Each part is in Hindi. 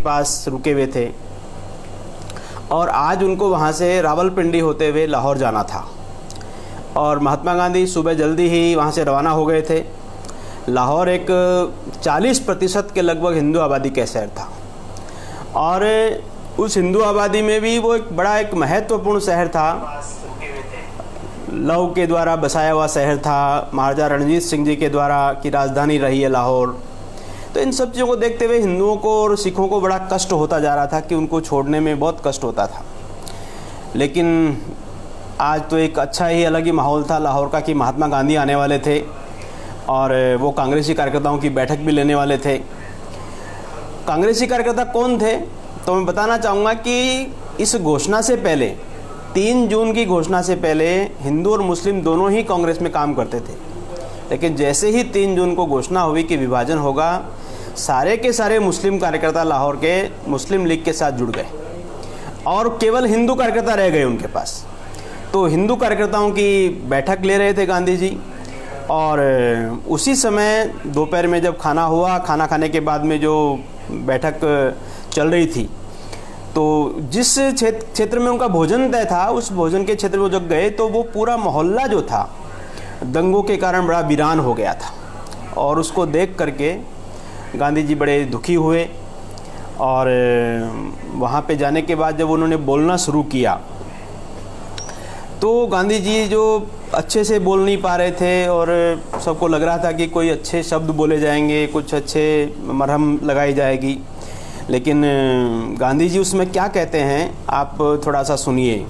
पास रुके हुए थे और आज उनको वहाँ से रावलपिंडी होते हुए लाहौर जाना था। और महात्मा गांधी सुबह जल्दी ही वहाँ से रवाना हो गए थे। लाहौर एक 40% के लगभग हिंदू आबादी का शहर था और उस हिंदू आबादी में भी वो एक महत्वपूर्ण शहर था। लव के द्वारा बसाया हुआ शहर था, महाराजा रणजीत सिंह जी के द्वारा की राजधानी रही है लाहौर। तो इन सब चीज़ों को देखते हुए हिंदुओं को और सिखों को बड़ा कष्ट होता जा रहा था कि उनको छोड़ने में बहुत कष्ट होता था। लेकिन आज तो एक अच्छा ही अलग ही माहौल था लाहौर का कि महात्मा गांधी आने वाले थे और वो कांग्रेसी कार्यकर्ताओं की बैठक भी लेने वाले थे। कांग्रेसी कार्यकर्ता कौन थे तो मैं बताना चाहूँगा कि इस घोषणा से पहले 3 जून की घोषणा से पहले हिंदू और मुस्लिम दोनों ही कांग्रेस में काम करते थे। लेकिन जैसे ही 3 जून को घोषणा हुई कि विभाजन होगा, सारे के सारे मुस्लिम कार्यकर्ता लाहौर के मुस्लिम लीग के साथ जुड़ गए और केवल हिंदू कार्यकर्ता रह गए उनके पास। तो हिंदू कार्यकर्ताओं की बैठक ले रहे थे गांधी जी और उसी समय दोपहर में जब खाना हुआ, खाना खाने के बाद में जो बैठक चल रही थी, तो जिस क्षेत्र में उनका भोजन तय था उस भोजन के क्षेत्र में जब गए तो वो पूरा मोहल्ला जो था दंगों के कारण बड़ा वीरान हो गया था। और उसको देख करके गांधी जी बड़े दुखी हुए और वहाँ पे जाने के बाद जब उन्होंने बोलना शुरू किया तो गांधी जी जो अच्छे से बोल नहीं पा रहे थे और सबको लग रहा था कि कोई अच्छे शब्द बोले जाएंगे, कुछ अच्छे मरहम लगाई जाएगी। लेकिन गांधी जी उसमें क्या कहते हैं आप थोड़ा सा सुनिए।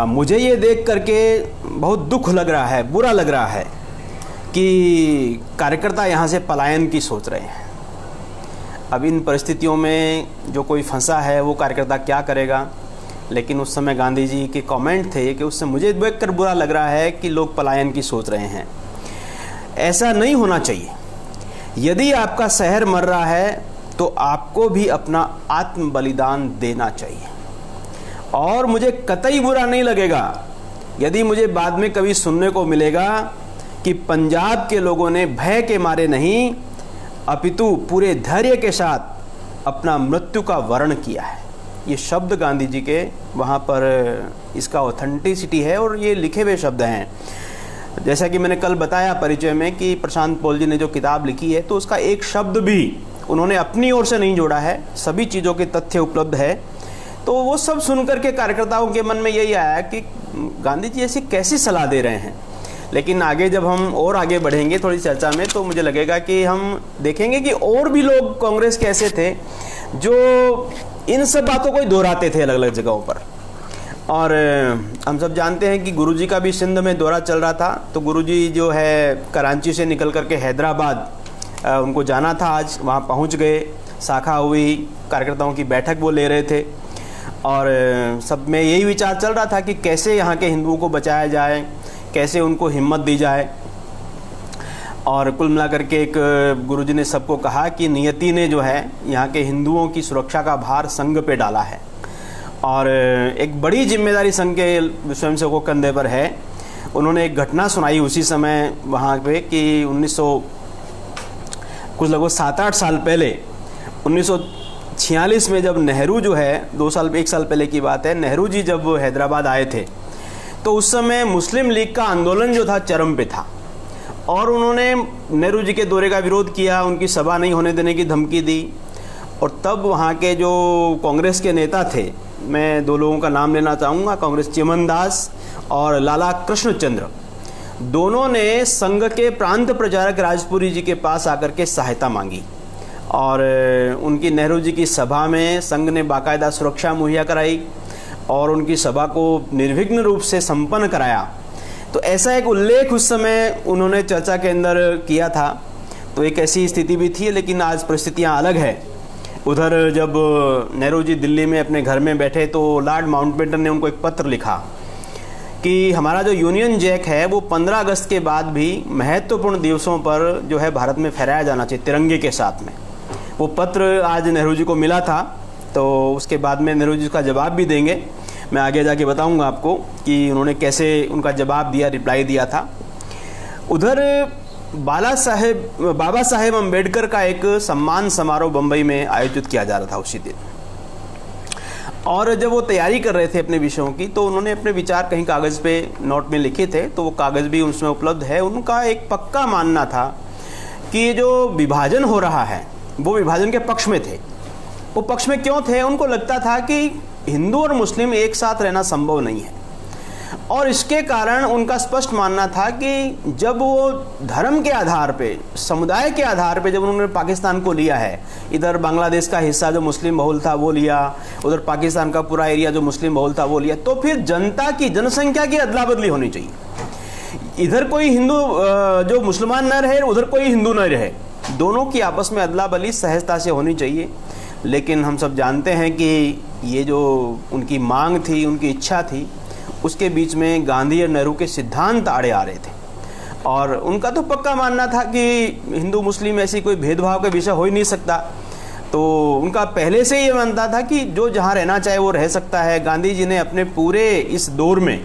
मुझे ये देख करके बहुत दुख लग रहा है, बुरा लग रहा है कि कार्यकर्ता यहाँ से पलायन की सोच रहे हैं। अब इन परिस्थितियों में जो कोई फंसा है वो कार्यकर्ता क्या करेगा। लेकिन उस समय गांधी जी के कमेंट थे कि उससे मुझे देखकर बुरा लग रहा है कि लोग पलायन की सोच रहे हैं। ऐसा नहीं होना चाहिए। यदि आपका शहर मर रहा है तो आपको भी अपना आत्म बलिदान देना चाहिए। और मुझे कतई बुरा नहीं लगेगा यदि मुझे बाद में कभी सुनने को मिलेगा कि पंजाब के लोगों ने भय के मारे नहीं अपितु पूरे धैर्य के साथ अपना मृत्यु का वर्ण किया है। ये शब्द गांधी जी के वहाँ पर इसका ऑथेंटिसिटी है और ये लिखे हुए शब्द हैं। जैसा कि मैंने कल बताया परिचय में कि प्रशांत पॉल जी ने जो किताब लिखी है तो उसका एक शब्द भी उन्होंने अपनी ओर से नहीं जोड़ा है, सभी चीज़ों के तथ्य उपलब्ध है। तो वो सब सुनकर के कार्यकर्ताओं के मन में यही आया कि गांधी जी ऐसी कैसी सलाह दे रहे हैं। लेकिन आगे जब हम और आगे बढ़ेंगे थोड़ी चर्चा में तो मुझे लगेगा कि हम देखेंगे कि और भी लोग कांग्रेस के ऐसे थे जो इन सब बातों को ही दोहराते थे अलग अलग जगहों पर। और हम सब जानते हैं कि गुरुजी का भी सिंध में दौरा चल रहा था। तो गुरुजी जो है कराची से निकल करके हैदराबाद उनको जाना था, आज वहाँ पहुँच गए। शाखा हुई, कार्यकर्ताओं की बैठक वो ले रहे थे और सब में यही विचार चल रहा था कि कैसे यहाँ के हिंदुओं को बचाया जाए, कैसे उनको हिम्मत दी जाए। और कुल मिलाकर के एक गुरुजी ने सबको कहा कि नियति ने जो है यहाँ के हिंदुओं की सुरक्षा का भार संघ पे डाला है और एक बड़ी जिम्मेदारी संघ के स्वयंसेवकों के कंधे पर है। उन्होंने एक घटना सुनाई उसी समय वहाँ पे कि कुछ लगभग 7-8 साल पहले 1946 में जब नेहरू जो है 1 साल पहले की बात है, नेहरू जी जब हैदराबाद आए थे तो उस समय मुस्लिम लीग का आंदोलन जो था चरम पे था और उन्होंने नेहरू जी के दौरे का विरोध किया, उनकी सभा नहीं होने देने की धमकी दी। और तब वहाँ के जो कांग्रेस के नेता थे, मैं 2 लोगों का नाम लेना चाहूँगा, कांग्रेस चिमनदास और लाला कृष्णचंद्र, दोनों ने संघ के प्रांत प्रचारक राजपुरी जी के पास आकर के सहायता मांगी और उनकी नेहरू जी की सभा में संघ ने बाकायदा सुरक्षा मुहैया कराई और उनकी सभा को निर्विघ्न रूप से संपन्न कराया। तो ऐसा एक उल्लेख उस समय उन्होंने चर्चा के अंदर किया था। तो एक ऐसी स्थिति भी थी, लेकिन आज परिस्थितियां अलग है। उधर जब नेहरू जी दिल्ली में अपने घर में बैठे तो लॉर्ड माउंटबेटन ने उनको एक पत्र लिखा कि हमारा जो यूनियन जैक है वो 15 अगस्त के बाद भी महत्वपूर्ण दिवसों पर जो है भारत में फहराया जाना चाहिए तिरंगे के साथ में। वो पत्र आज नेहरू जी को मिला था, तो उसके बाद में नेहरू जी का जवाब भी देंगे। मैं आगे जाके बताऊंगा आपको कि उन्होंने कैसे उनका जवाब दिया, रिप्लाई दिया था। उधर बाबा साहेब अम्बेडकर का एक सम्मान समारोह बम्बई में आयोजित किया जा रहा था उसी दिन। और जब वो तैयारी कर रहे थे अपने विषयों की, तो उन्होंने अपने विचार कहीं कागज़ पे नोट में लिखे थे, तो वो कागज़ भी उसमें उपलब्ध है। उनका एक पक्का मानना था कि ये जो विभाजन हो रहा है वो विभाजन के पक्ष में थे। वो पक्ष में क्यों थे? उनको लगता था कि हिंदू और मुस्लिम एक साथ रहना संभव नहीं है, और इसके कारण उनका स्पष्ट मानना था कि जब वो धर्म के आधार पे, समुदाय के आधार पे जब उन्होंने पाकिस्तान को लिया है, इधर बांग्लादेश का हिस्सा जो मुस्लिम बहुल था वो लिया, उधर पाकिस्तान का पूरा एरिया जो मुस्लिम बहुल था वो लिया, तो फिर जनता की, जनसंख्या की अदला बदली होनी चाहिए। इधर कोई हिंदू जो मुसलमान न रहे, उधर कोई हिंदू न रहे, दोनों की आपस में अदला बदली सहजता से होनी चाहिए। लेकिन हम सब जानते हैं कि ये जो उनकी मांग थी, उनकी इच्छा थी, उसके बीच में गांधी और नेहरू के सिद्धांत आड़े आ रहे थे। और उनका तो पक्का मानना था कि हिंदू मुस्लिम ऐसी कोई भेदभाव का विषय हो ही नहीं सकता। तो उनका पहले से ये मानता था कि जो जहाँ रहना चाहे वो रह सकता है। गांधी जी ने अपने पूरे इस दौर में,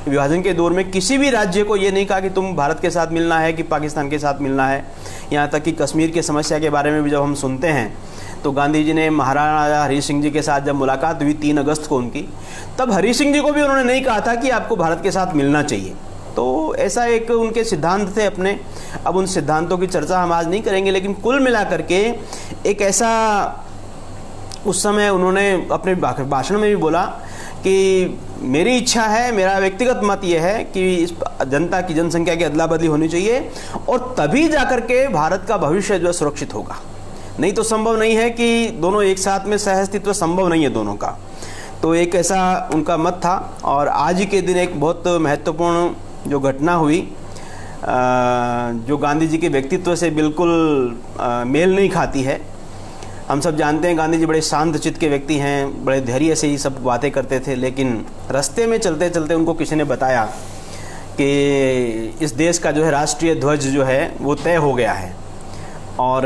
विभाजन के दौर में, किसी भी राज्य को ये नहीं कहा कि तुम भारत के साथ मिलना है कि पाकिस्तान के साथ मिलना है। यहाँ तक कि कश्मीर की समस्या के बारे में भी जब हम सुनते हैं तो गांधी जी ने महाराजा हरी सिंह जी के साथ जब मुलाकात हुई 3 अगस्त को उनकी, तब हरी सिंह जी को भी उन्होंने नहीं कहा था कि आपको भारत के साथ मिलना चाहिए। तो ऐसा एक उनके सिद्धांत थे अपने। अब उन सिद्धांतों की चर्चा हम आज नहीं करेंगे, लेकिन कुल मिलाकर के एक ऐसा उस समय उन्होंने अपने भाषण में भी बोला कि मेरी इच्छा है, मेरा व्यक्तिगत मत ये है कि इस जनता की, जनसंख्या की अदला बदली होनी चाहिए, और तभी जाकर के भारत का भविष्य जो है सुरक्षित होगा। नहीं तो संभव नहीं है कि दोनों एक साथ में सहअस्तित्व संभव नहीं है दोनों का। तो एक ऐसा उनका मत था। और आज के दिन एक बहुत महत्वपूर्ण जो घटना हुई, जो गांधी जी के व्यक्तित्व से बिल्कुल मेल नहीं खाती है। हम सब जानते हैं गांधी जी बड़े शांत चित्त के व्यक्ति हैं, बड़े धैर्य से ही सब बातें करते थे। लेकिन रास्ते में चलते चलते उनको किसी ने बताया कि इस देश का जो है राष्ट्रीय ध्वज जो है वो तय हो गया है, और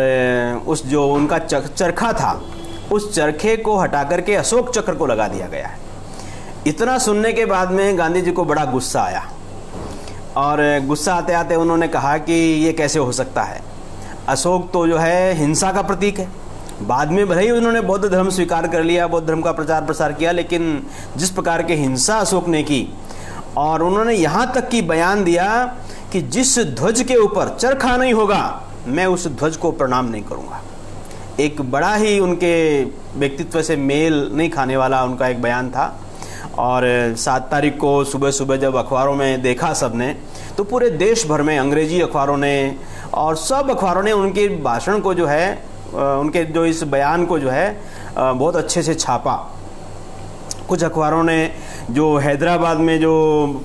उस जो उनका चरखा था, उस चरखे को हटा करके अशोक चक्र को लगा दिया गया है। इतना सुनने के बाद में गांधी जी को बड़ा गुस्सा आया, और गुस्सा आते आते उन्होंने कहा कि ये कैसे हो सकता है, अशोक तो जो है हिंसा का प्रतीक है। बाद में भले ही उन्होंने बौद्ध धर्म स्वीकार कर लिया, बौद्ध धर्म का प्रचार प्रसार किया, लेकिन जिस प्रकार की हिंसा अशोक ने की, और उन्होंने यहाँ तक कि बयान दिया कि जिस ध्वज के ऊपर चरखा नहीं होगा मैं उस ध्वज को प्रणाम नहीं करूँगा। एक बड़ा ही उनके व्यक्तित्व से मेल नहीं खाने वाला उनका एक बयान था। और 7 तारीख को सुबह सुबह जब अखबारों में देखा सबने, तो पूरे देश भर में अंग्रेजी अखबारों ने और सब अखबारों ने उनके भाषण को जो है, उनके जो इस बयान को जो है बहुत अच्छे से छापा। कुछ अखबारों ने जो हैदराबाद में जो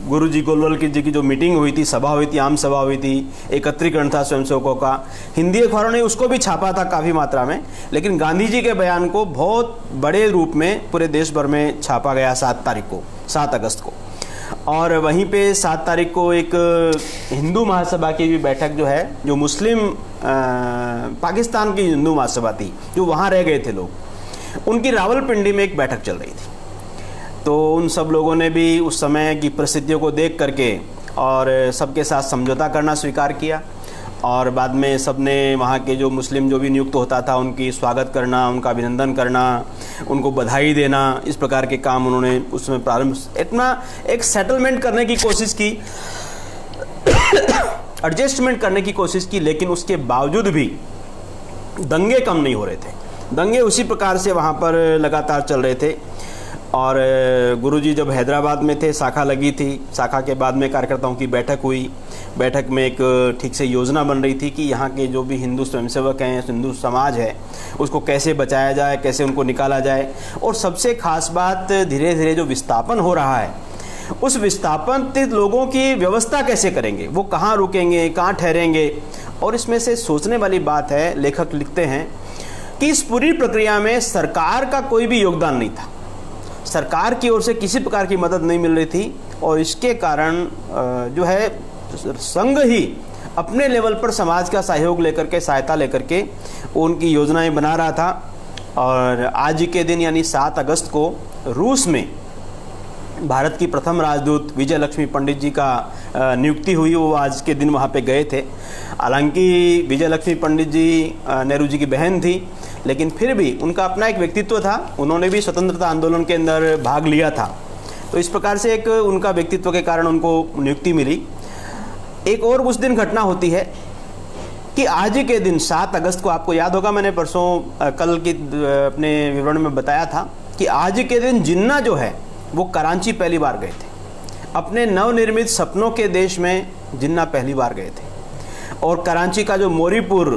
गुरुजी गोलवल जी की जो मीटिंग हुई थी, सभा हुई थी, आम सभा हुई थी, एकत्रीकरण था स्वयंसेवकों का, हिंदी अखबारों ने उसको भी छापा था काफ़ी मात्रा में। लेकिन गांधी जी के बयान को बहुत बड़े रूप में पूरे देश भर में छापा गया 7 तारीख को, 7 अगस्त को। और वहीं पे 7 तारीख को एक हिंदू महासभा की भी बैठक जो है, जो मुस्लिम पाकिस्तान की हिंदू महासभा थी, जो वहाँ रह गए थे लोग, उनकी रावलपिंडी में एक बैठक चल रही थी। तो उन सब लोगों ने भी उस समय की परिस्थितियों को देख करके और सबके साथ समझौता करना स्वीकार किया, और बाद में सबने वहाँ के जो मुस्लिम जो भी नियुक्त होता था उनकी स्वागत करना, उनका अभिनंदन करना, उनको बधाई देना, इस प्रकार के काम उन्होंने उसमें प्रारंभ, इतना एक सेटलमेंट करने की कोशिश की, एडजस्टमेंट करने की कोशिश की। लेकिन उसके बावजूद भी दंगे कम नहीं हो रहे थे। दंगे उसी प्रकार से वहाँ पर लगातार चल रहे थे। और गुरुजी जब हैदराबाद में थे, शाखा लगी थी, शाखा के बाद में कार्यकर्ताओं की बैठक हुई। बैठक में एक ठीक से योजना बन रही थी कि यहाँ के जो भी हिंदू स्वयंसेवक हैं, हिंदू समाज है, उसको कैसे बचाया जाए, कैसे उनको निकाला जाए। और सबसे खास बात, धीरे धीरे जो विस्थापन हो रहा है, उस विस्थापित लोगों की व्यवस्था कैसे करेंगे, वो कहाँ रुकेंगे, कहाँ ठहरेंगे। और इसमें से सोचने वाली बात है, लेखक लिखते हैं कि इस पूरी प्रक्रिया में सरकार का कोई भी योगदान नहीं था, सरकार की ओर से किसी प्रकार की मदद नहीं मिल रही थी। और इसके कारण जो है संघ ही अपने लेवल पर समाज का सहयोग लेकर के, सहायता लेकर के उनकी योजनाएं बना रहा था। और आज के दिन यानी 7 अगस्त को रूस में भारत की प्रथम राजदूत विजय लक्ष्मी पंडित जी का नियुक्ति हुई, वो आज के दिन वहाँ पे गए थे। हालांकि विजय लक्ष्मी पंडित जी नेहरू जी की बहन थी, लेकिन फिर भी उनका अपना एक व्यक्तित्व था, उन्होंने भी स्वतंत्रता आंदोलन के अंदर भाग लिया था। तो इस प्रकार से एक उनका व्यक्तित्व के कारण उनको नियुक्ति मिली। एक और उस दिन घटना होती है कि आज के दिन 7 अगस्त को, आपको याद होगा मैंने परसों कल की अपने विवरण में बताया था कि आज के दिन जिन्ना जो है वो कराची पहली बार गए थे। अपने नवनिर्मित सपनों के देश में जिन्ना पहली बार गए थे, और कराची का जो मोरीपुर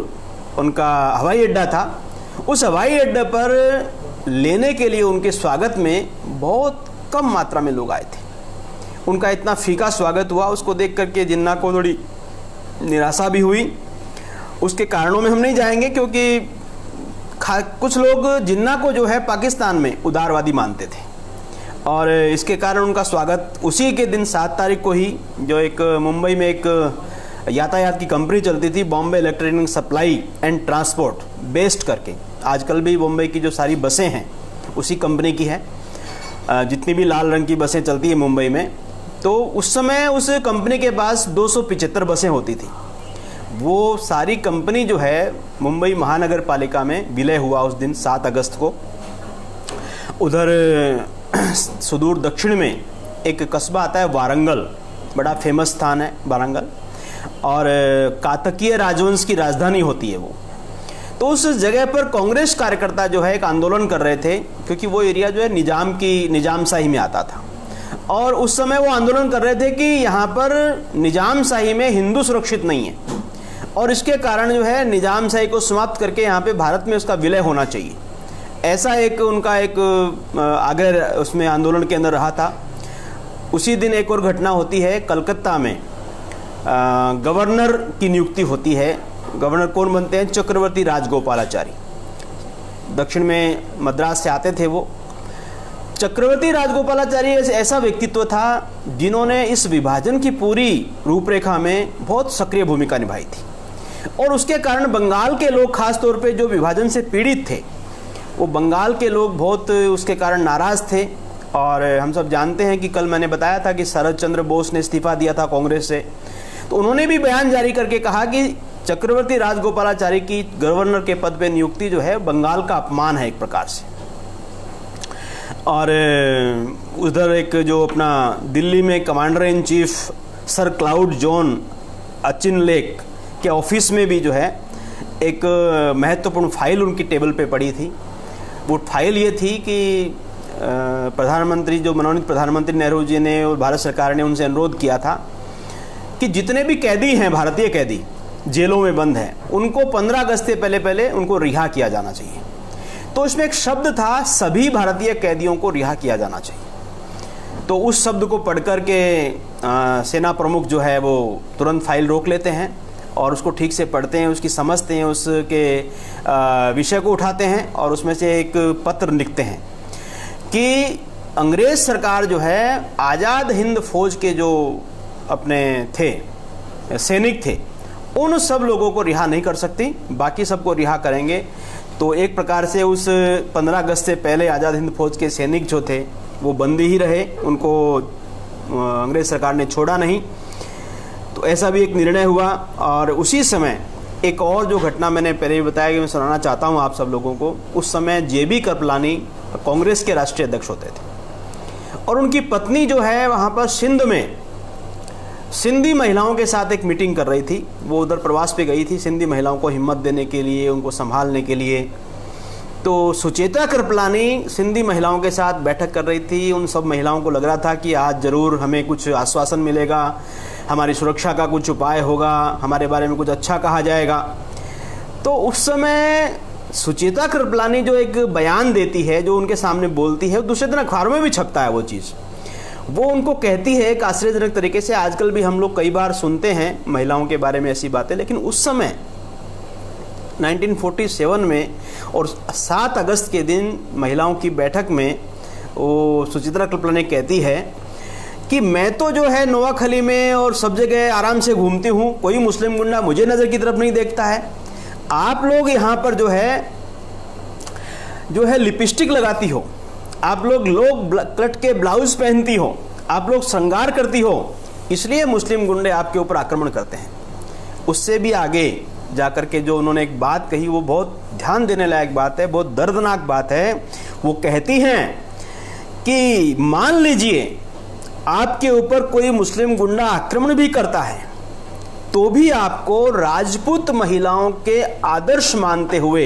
उनका हवाई अड्डा था, उस हवाई अड्डे पर लेने के लिए उनके स्वागत में बहुत कम मात्रा में लोग आए थे। उनका इतना फीका स्वागत हुआ, उसको देख करके जिन्ना को थोड़ी निराशा भी हुई। उसके कारणों में हम नहीं जाएंगे, क्योंकि कुछ लोग जिन्ना को जो है पाकिस्तान में उदारवादी मानते थे, और इसके कारण उनका स्वागत उसी के दिन 7 तारीख को ही, जो एक मुंबई में एक यातायात की कंपनी चलती थी, Bombay electronic supply and transport based करके, आजकल भी मुंबई की जो सारी बसें हैं उसी कंपनी की है, जितनी भी लाल रंग की बसें चलती है मुंबई में। तो उस समय उस कंपनी के पास 275 बसें होती थी। वो सारी कंपनी जो है मुंबई महानगर पालिका में विलय हुआ उस दिन 7 अगस्त को। उधर सुदूर दक्षिण में एक कस्बा आता है वारंगल, बड़ा फेमस स्थान है वारंगल, और कातकीय राजवंश की राजधानी होती है वो। तो उस जगह पर कांग्रेस कार्यकर्ता जो है एक आंदोलन कर रहे थे, क्योंकि वो एरिया जो है निजामशाही में आता था, और उस समय वो आंदोलन कर रहे थे कि यहाँ पर निजामशाही में हिंदू सुरक्षित नहीं है, और इसके कारण जो है निजामशाही को समाप्त करके यहाँ पे भारत में उसका विलय होना चाहिए। ऐसा एक उनका एक आग्रह उसमें आंदोलन के अंदर रहा था। उसी दिन एक और घटना होती है, कलकत्ता में गवर्नर की नियुक्ति होती है। गवर्नर कौन बनते हैं? चक्रवर्ती राजगोपालाचारी। दक्षिण में मद्रास से आते थे वो। चक्रवर्ती राजगोपालाचारी ऐसा व्यक्तित्व था जिन्होंने इस विभाजन की पूरी रूपरेखा में बहुत सक्रिय भूमिका निभाई थी, और उसके कारण बंगाल के लोग खास तौर पे जो विभाजन से पीड़ित थे, वो बंगाल के लोग बहुत उसके कारण नाराज़ थे। और हम सब जानते हैं कि कल मैंने बताया था कि शरद चंद्र बोस ने इस्तीफा दिया था कांग्रेस से, तो उन्होंने भी बयान जारी करके कहा कि चक्रवर्ती राजगोपालाचारी की गवर्नर के पद पे नियुक्ति जो है बंगाल का अपमान है एक प्रकार से। और उधर एक जो अपना दिल्ली में commander in chief sir Claude John Auchinleck के ऑफिस में भी जो है एक महत्वपूर्ण फाइल उनकी टेबल पे पड़ी थी। वो फाइल ये थी कि प्रधानमंत्री, जो मनोनीत प्रधानमंत्री नेहरू जी ने और भारत सरकार ने उनसे अनुरोध किया था कि जितने भी कैदी हैं, भारतीय कैदी जेलों में बंद हैं, उनको 15 अगस्त से पहले उनको रिहा किया जाना चाहिए। तो इसमें एक शब्द था, सभी भारतीय कैदियों को रिहा किया जाना चाहिए। तो उस शब्द को पढ़कर के सेना प्रमुख जो है वो तुरंत फाइल रोक लेते हैं और उसको ठीक से पढ़ते हैं, उसकी समझते हैं, उसके विषय को उठाते हैं और उसमें से एक पत्र लिखते हैं कि अंग्रेज सरकार जो है आज़ाद हिंद फौज के जो अपने थे सैनिक थे, उन सब लोगों को रिहा नहीं कर सकती, बाकी सबको रिहा करेंगे। तो एक प्रकार से उस 15 अगस्त से पहले आज़ाद हिंद फौज के सैनिक जो थे वो बंदी ही रहे, उनको अंग्रेज सरकार ने छोड़ा नहीं। तो ऐसा भी एक निर्णय हुआ। और उसी समय एक और जो घटना मैंने पहले भी बताया कि मैं सुनाना चाहता हूँ आप सब लोगों को। उस समय JB कृपलानी कांग्रेस के राष्ट्रीय अध्यक्ष होते थे और उनकी पत्नी जो है वहाँ पर सिंध में सिंधी महिलाओं के साथ एक मीटिंग कर रही थी। वो उधर प्रवास पे गई थी सिंधी महिलाओं को हिम्मत देने के लिए, उनको संभालने के लिए। तो सुचेता कृपलानी सिंधी महिलाओं के साथ बैठक कर रही थी। उन सब महिलाओं को लग रहा था कि आज ज़रूर हमें कुछ आश्वासन मिलेगा, हमारी सुरक्षा का कुछ उपाय होगा, हमारे बारे में कुछ अच्छा कहा जाएगा। तो उस समय सुचेता कृपलानी जो एक बयान देती है, जो उनके सामने बोलती है, दूसरे दिन अखबारों में भी छपता है वो चीज़। वो उनको कहती है एक आश्चर्यजनक तरीके से, आजकल भी हम लोग कई बार सुनते हैं महिलाओं के बारे में ऐसी बातें, लेकिन उस समय 1947 में और 7 अगस्त के दिन महिलाओं की बैठक में वो सुचित्रा कृपलानी कहती है कि मैं तो जो है नोआखली में और सब जगह आराम से घूमती हूँ, कोई मुस्लिम गुंडा मुझे नज़र की तरफ नहीं देखता है। आप लोग यहाँ पर जो है लिपस्टिक लगाती हो, आप लोग कट के ब्लाउज पहनती हो, आप लोग श्रृंगार करती हो, इसलिए मुस्लिम गुंडे आपके ऊपर आक्रमण करते हैं। उससे भी आगे जाकर के जो उन्होंने एक बात कही वो बहुत ध्यान देने लायक बात है, बहुत दर्दनाक बात है। वो कहती हैं कि मान लीजिए आपके ऊपर कोई मुस्लिम गुंडा आक्रमण भी करता है तो भी आपको राजपूत महिलाओं के आदर्श मानते हुए,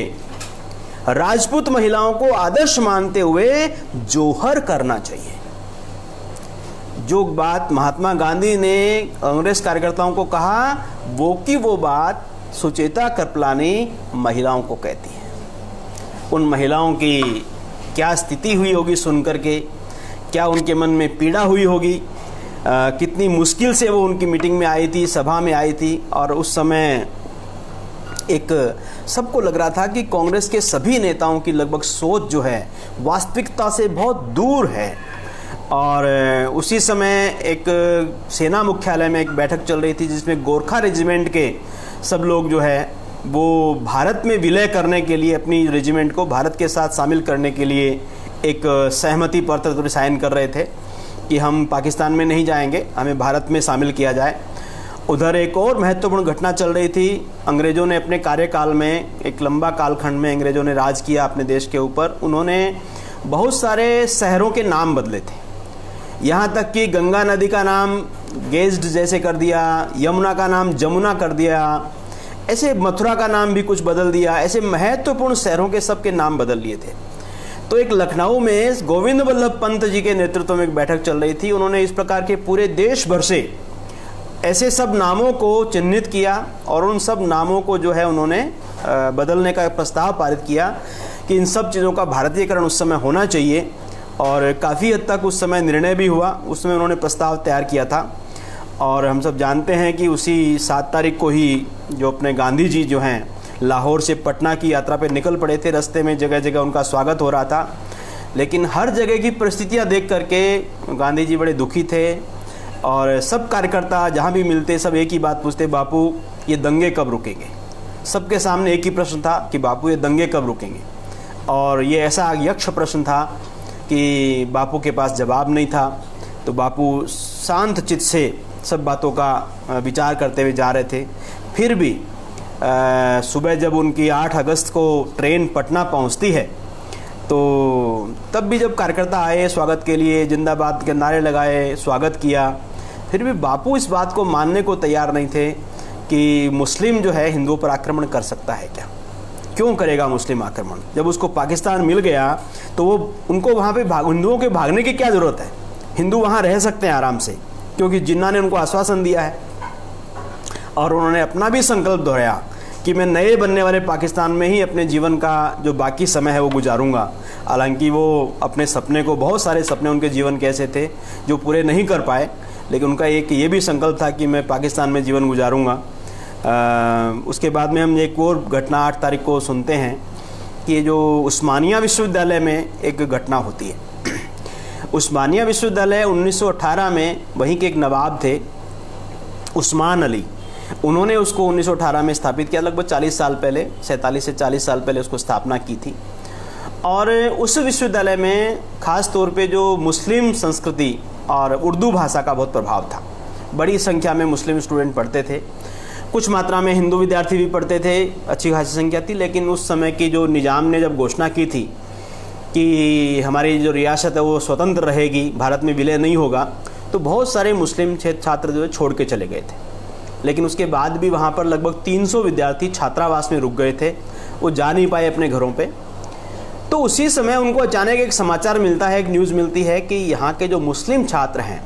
राजपूत महिलाओं को आदर्श मानते हुए जोहर करना चाहिए। जो बात महात्मा गांधी ने कांग्रेस कार्यकर्ताओं को कहा, वो की वो बात सुचेता कृपलानी महिलाओं को कहती है। उन महिलाओं की क्या स्थिति हुई होगी सुनकर के, क्या उनके मन में पीड़ा हुई होगी, कितनी मुश्किल से वो उनकी मीटिंग में आई थी, सभा में आई थी। और उस समय एक सबको लग रहा था कि कांग्रेस के सभी नेताओं की लगभग सोच जो है वास्तविकता से बहुत दूर है। और उसी समय एक सेना मुख्यालय में एक बैठक चल रही थी जिसमें गोरखा रेजिमेंट के सब लोग जो है वो भारत में विलय करने के लिए, अपनी रेजिमेंट को भारत के साथ शामिल करने के लिए एक सहमति पत्र साइन कर रहे थे कि हम पाकिस्तान में नहीं जाएंगे, हमें भारत में शामिल किया जाए। उधर एक और महत्वपूर्ण घटना चल रही थी। अंग्रेज़ों ने अपने कार्यकाल में, एक लंबा कालखंड में अंग्रेज़ों ने राज किया अपने देश के ऊपर। उन्होंने बहुत सारे शहरों के नाम बदले थे, यहाँ तक कि गंगा नदी का नाम गेज्ड जैसे कर दिया, यमुना का नाम जमुना कर दिया, ऐसे मथुरा का नाम भी कुछ बदल दिया। ऐसे महत्वपूर्ण शहरों के सबके नाम बदल लिए थे। तो एक लखनऊ में गोविंद वल्लभ पंत जी के नेतृत्व में एक बैठक चल रही थी। उन्होंने इस प्रकार के पूरे देश भर से ऐसे सब नामों को चिन्हित किया और उन सब नामों को जो है उन्होंने बदलने का प्रस्ताव पारित किया कि इन सब चीज़ों का भारतीयकरण उस समय होना चाहिए। और काफ़ी हद तक उस समय निर्णय भी हुआ, उसमें उन्होंने प्रस्ताव तैयार किया था। और हम सब जानते हैं कि उसी 7 तारीख को ही जो अपने गांधी जी जो हैं लाहौर से पटना की यात्रा पे निकल पड़े थे। रास्ते में जगह जगह उनका स्वागत हो रहा था, लेकिन हर जगह की परिस्थितियां देख करके गांधी जी बड़े दुखी थे। और सब कार्यकर्ता जहां भी मिलते सब एक ही बात पूछते, बापू ये दंगे कब रुकेंगे। सबके सामने एक ही प्रश्न था कि बापू ये दंगे कब रुकेंगे। और ये ऐसा यक्ष प्रश्न था कि बापू के पास जवाब नहीं था। तो बापू शांत चित्त से सब बातों का विचार करते हुए जा रहे थे। फिर भी सुबह जब उनकी 8 अगस्त को ट्रेन पटना पहुंचती है तो तब भी जब कार्यकर्ता आए स्वागत के लिए, जिंदाबाद के नारे लगाए, स्वागत किया, फिर भी बापू इस बात को मानने को तैयार नहीं थे कि मुस्लिम जो है हिंदुओं पर आक्रमण कर सकता है क्या, क्यों करेगा मुस्लिम आक्रमण। जब उसको पाकिस्तान मिल गया तो वो उनको वहाँ पे हिंदुओं के भागने की क्या ज़रूरत है, हिंदू वहाँ रह सकते हैं आराम से, क्योंकि जिन्ना ने उनको आश्वासन दिया है। और उन्होंने अपना भी संकल्प दोहराया कि मैं नए बनने वाले पाकिस्तान में ही अपने जीवन का जो बाकी समय है वो गुजारूंगा। हालांकि वो अपने सपने को, बहुत सारे सपने उनके जीवन के ऐसे थे जो पूरे नहीं कर पाए, लेकिन उनका एक ये भी संकल्प था कि मैं पाकिस्तान में जीवन गुजारूंगा। उसके बाद में हम एक और घटना 8 तारीख को सुनते हैं कि जो उस्मानिया विश्वविद्यालय में एक घटना होती है। उस्मानिया विश्वविद्यालय 1918 में वहीं के एक नवाब थे उस्मान अली, उन्होंने उसको 1918 में स्थापित किया। लगभग 40 साल पहले, 47 से 40 साल पहले उसको स्थापना की थी। और उस विश्वविद्यालय में ख़ास तौर पे जो मुस्लिम संस्कृति और उर्दू भाषा का बहुत प्रभाव था। बड़ी संख्या में मुस्लिम स्टूडेंट पढ़ते थे, कुछ मात्रा में हिंदू विद्यार्थी भी पढ़ते थे, अच्छी खासी संख्या थी। लेकिन उस समय की जो निज़ाम ने जब घोषणा की थी कि हमारी जो रियासत है वो स्वतंत्र रहेगी, भारत में विलय नहीं होगा, तो बहुत सारे मुस्लिम छात्र जो है छोड़ के चले गए थे। लेकिन उसके बाद भी वहाँ पर लगभग 300 विद्यार्थी छात्रावास में रुक गए थे, वो जा नहीं पाए अपने घरों पे। तो उसी समय उनको अचानक एक समाचार मिलता है, एक न्यूज़ मिलती है कि यहाँ के जो मुस्लिम छात्र हैं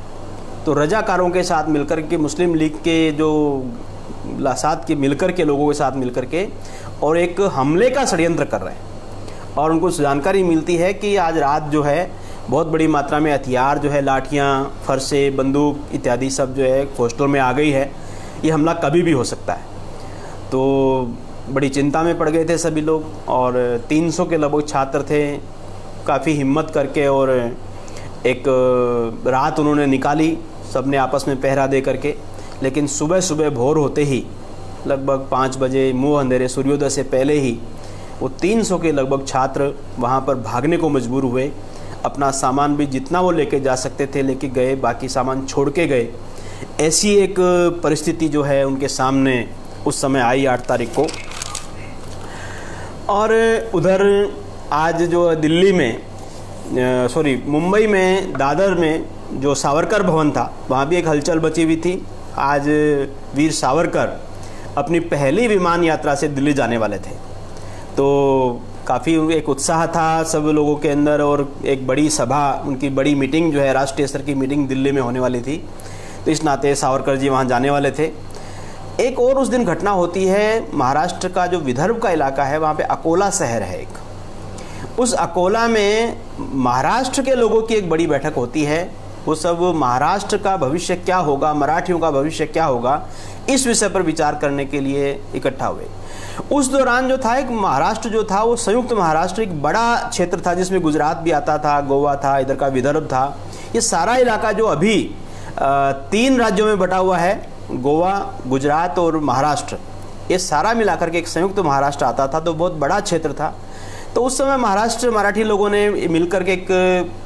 तो रजाकारों के साथ मिलकर के, मुस्लिम लीग के जो साथ के मिलकर के, लोगों के साथ मिलकर के और एक हमले का षड्यंत्र कर रहे हैं। और उनको जानकारी मिलती है कि आज रात जो है बहुत बड़ी मात्रा में हथियार जो है, लाठियाँ, फरसे, बंदूक इत्यादि सब जो है हॉस्टल में आ गई है, ये हमला कभी भी हो सकता है। तो बड़ी चिंता में पड़ गए थे सभी लोग। और 300 के लगभग छात्र थे, काफ़ी हिम्मत करके और एक रात उन्होंने निकाली, सब ने आपस में पहरा दे करके। लेकिन सुबह सुबह भोर होते ही लगभग 5 बजे, मुँह अंधेरे, सूर्योदय से पहले ही वो 300 के लगभग छात्र वहाँ पर भागने को मजबूर हुए। अपना सामान भी जितना वो लेके जा सकते थे लेके गए, बाकी सामान छोड़ के गए। ऐसी एक परिस्थिति जो है उनके सामने उस समय आई 8 तारीख को। और उधर आज जो दिल्ली में मुंबई में दादर में जो सावरकर भवन था, वहाँ भी एक हलचल बची हुई थी। आज वीर सावरकर अपनी पहली विमान यात्रा से दिल्ली जाने वाले थे, तो काफ़ी एक उत्साह था सब लोगों के अंदर, और एक बड़ी सभा, उनकी बड़ी मीटिंग जो है राष्ट्रीय स्तर की मीटिंग दिल्ली में होने वाली थी, तो इस नाते सावरकर जी वहाँ जाने वाले थे। एक और उस दिन घटना होती है, महाराष्ट्र का जो विदर्भ का इलाका है वहाँ पे अकोला शहर है एक, उस अकोला में महाराष्ट्र के लोगों की एक बड़ी बैठक होती है। वो सब महाराष्ट्र का भविष्य क्या होगा, मराठियों का भविष्य क्या होगा, इस विषय पर विचार करने के लिए इकट्ठा हुए। उस दौरान जो था, एक महाराष्ट्र जो था वो संयुक्त महाराष्ट्र एक बड़ा क्षेत्र था जिसमें गुजरात भी आता था, गोवा था, इधर का विदर्भ था। ये सारा इलाका जो अभी 3 राज्यों में बटा हुआ है, गोवा, गुजरात और महाराष्ट्र, ये सारा मिलाकर के एक संयुक्त महाराष्ट्र आता था, तो बहुत बड़ा क्षेत्र था। तो उस समय महाराष्ट्र मराठी लोगों ने मिलकर के एक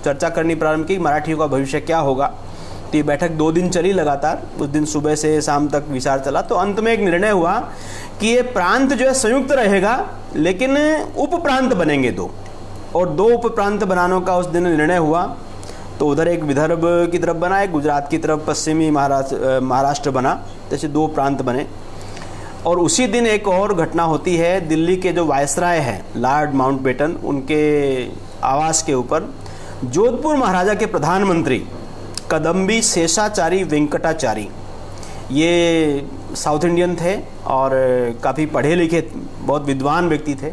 चर्चा करनी प्रारंभ की, मराठियों का भविष्य क्या होगा। तो ये बैठक 2 दिन चली लगातार, उस दिन सुबह से शाम तक विचार चला। तो अंत में एक निर्णय हुआ कि ये प्रांत जो है संयुक्त रहेगा, लेकिन उप प्रांत बनेंगे 2, और 2 उप प्रांत बनाने का उस दिन निर्णय हुआ। तो उधर एक विदर्भ की तरफ बना, एक गुजरात की तरफ पश्चिमी महाराष्ट्र बना, जैसे 2 प्रांत बने। और उसी दिन एक और घटना होती है, दिल्ली के जो वायसराय हैं लॉर्ड माउंटबेटन, उनके आवास के ऊपर जोधपुर महाराजा के प्रधानमंत्री कदम्बी शेषाचारी वेंकटाचारी, ये साउथ इंडियन थे और काफ़ी पढ़े लिखे, बहुत विद्वान व्यक्ति थे,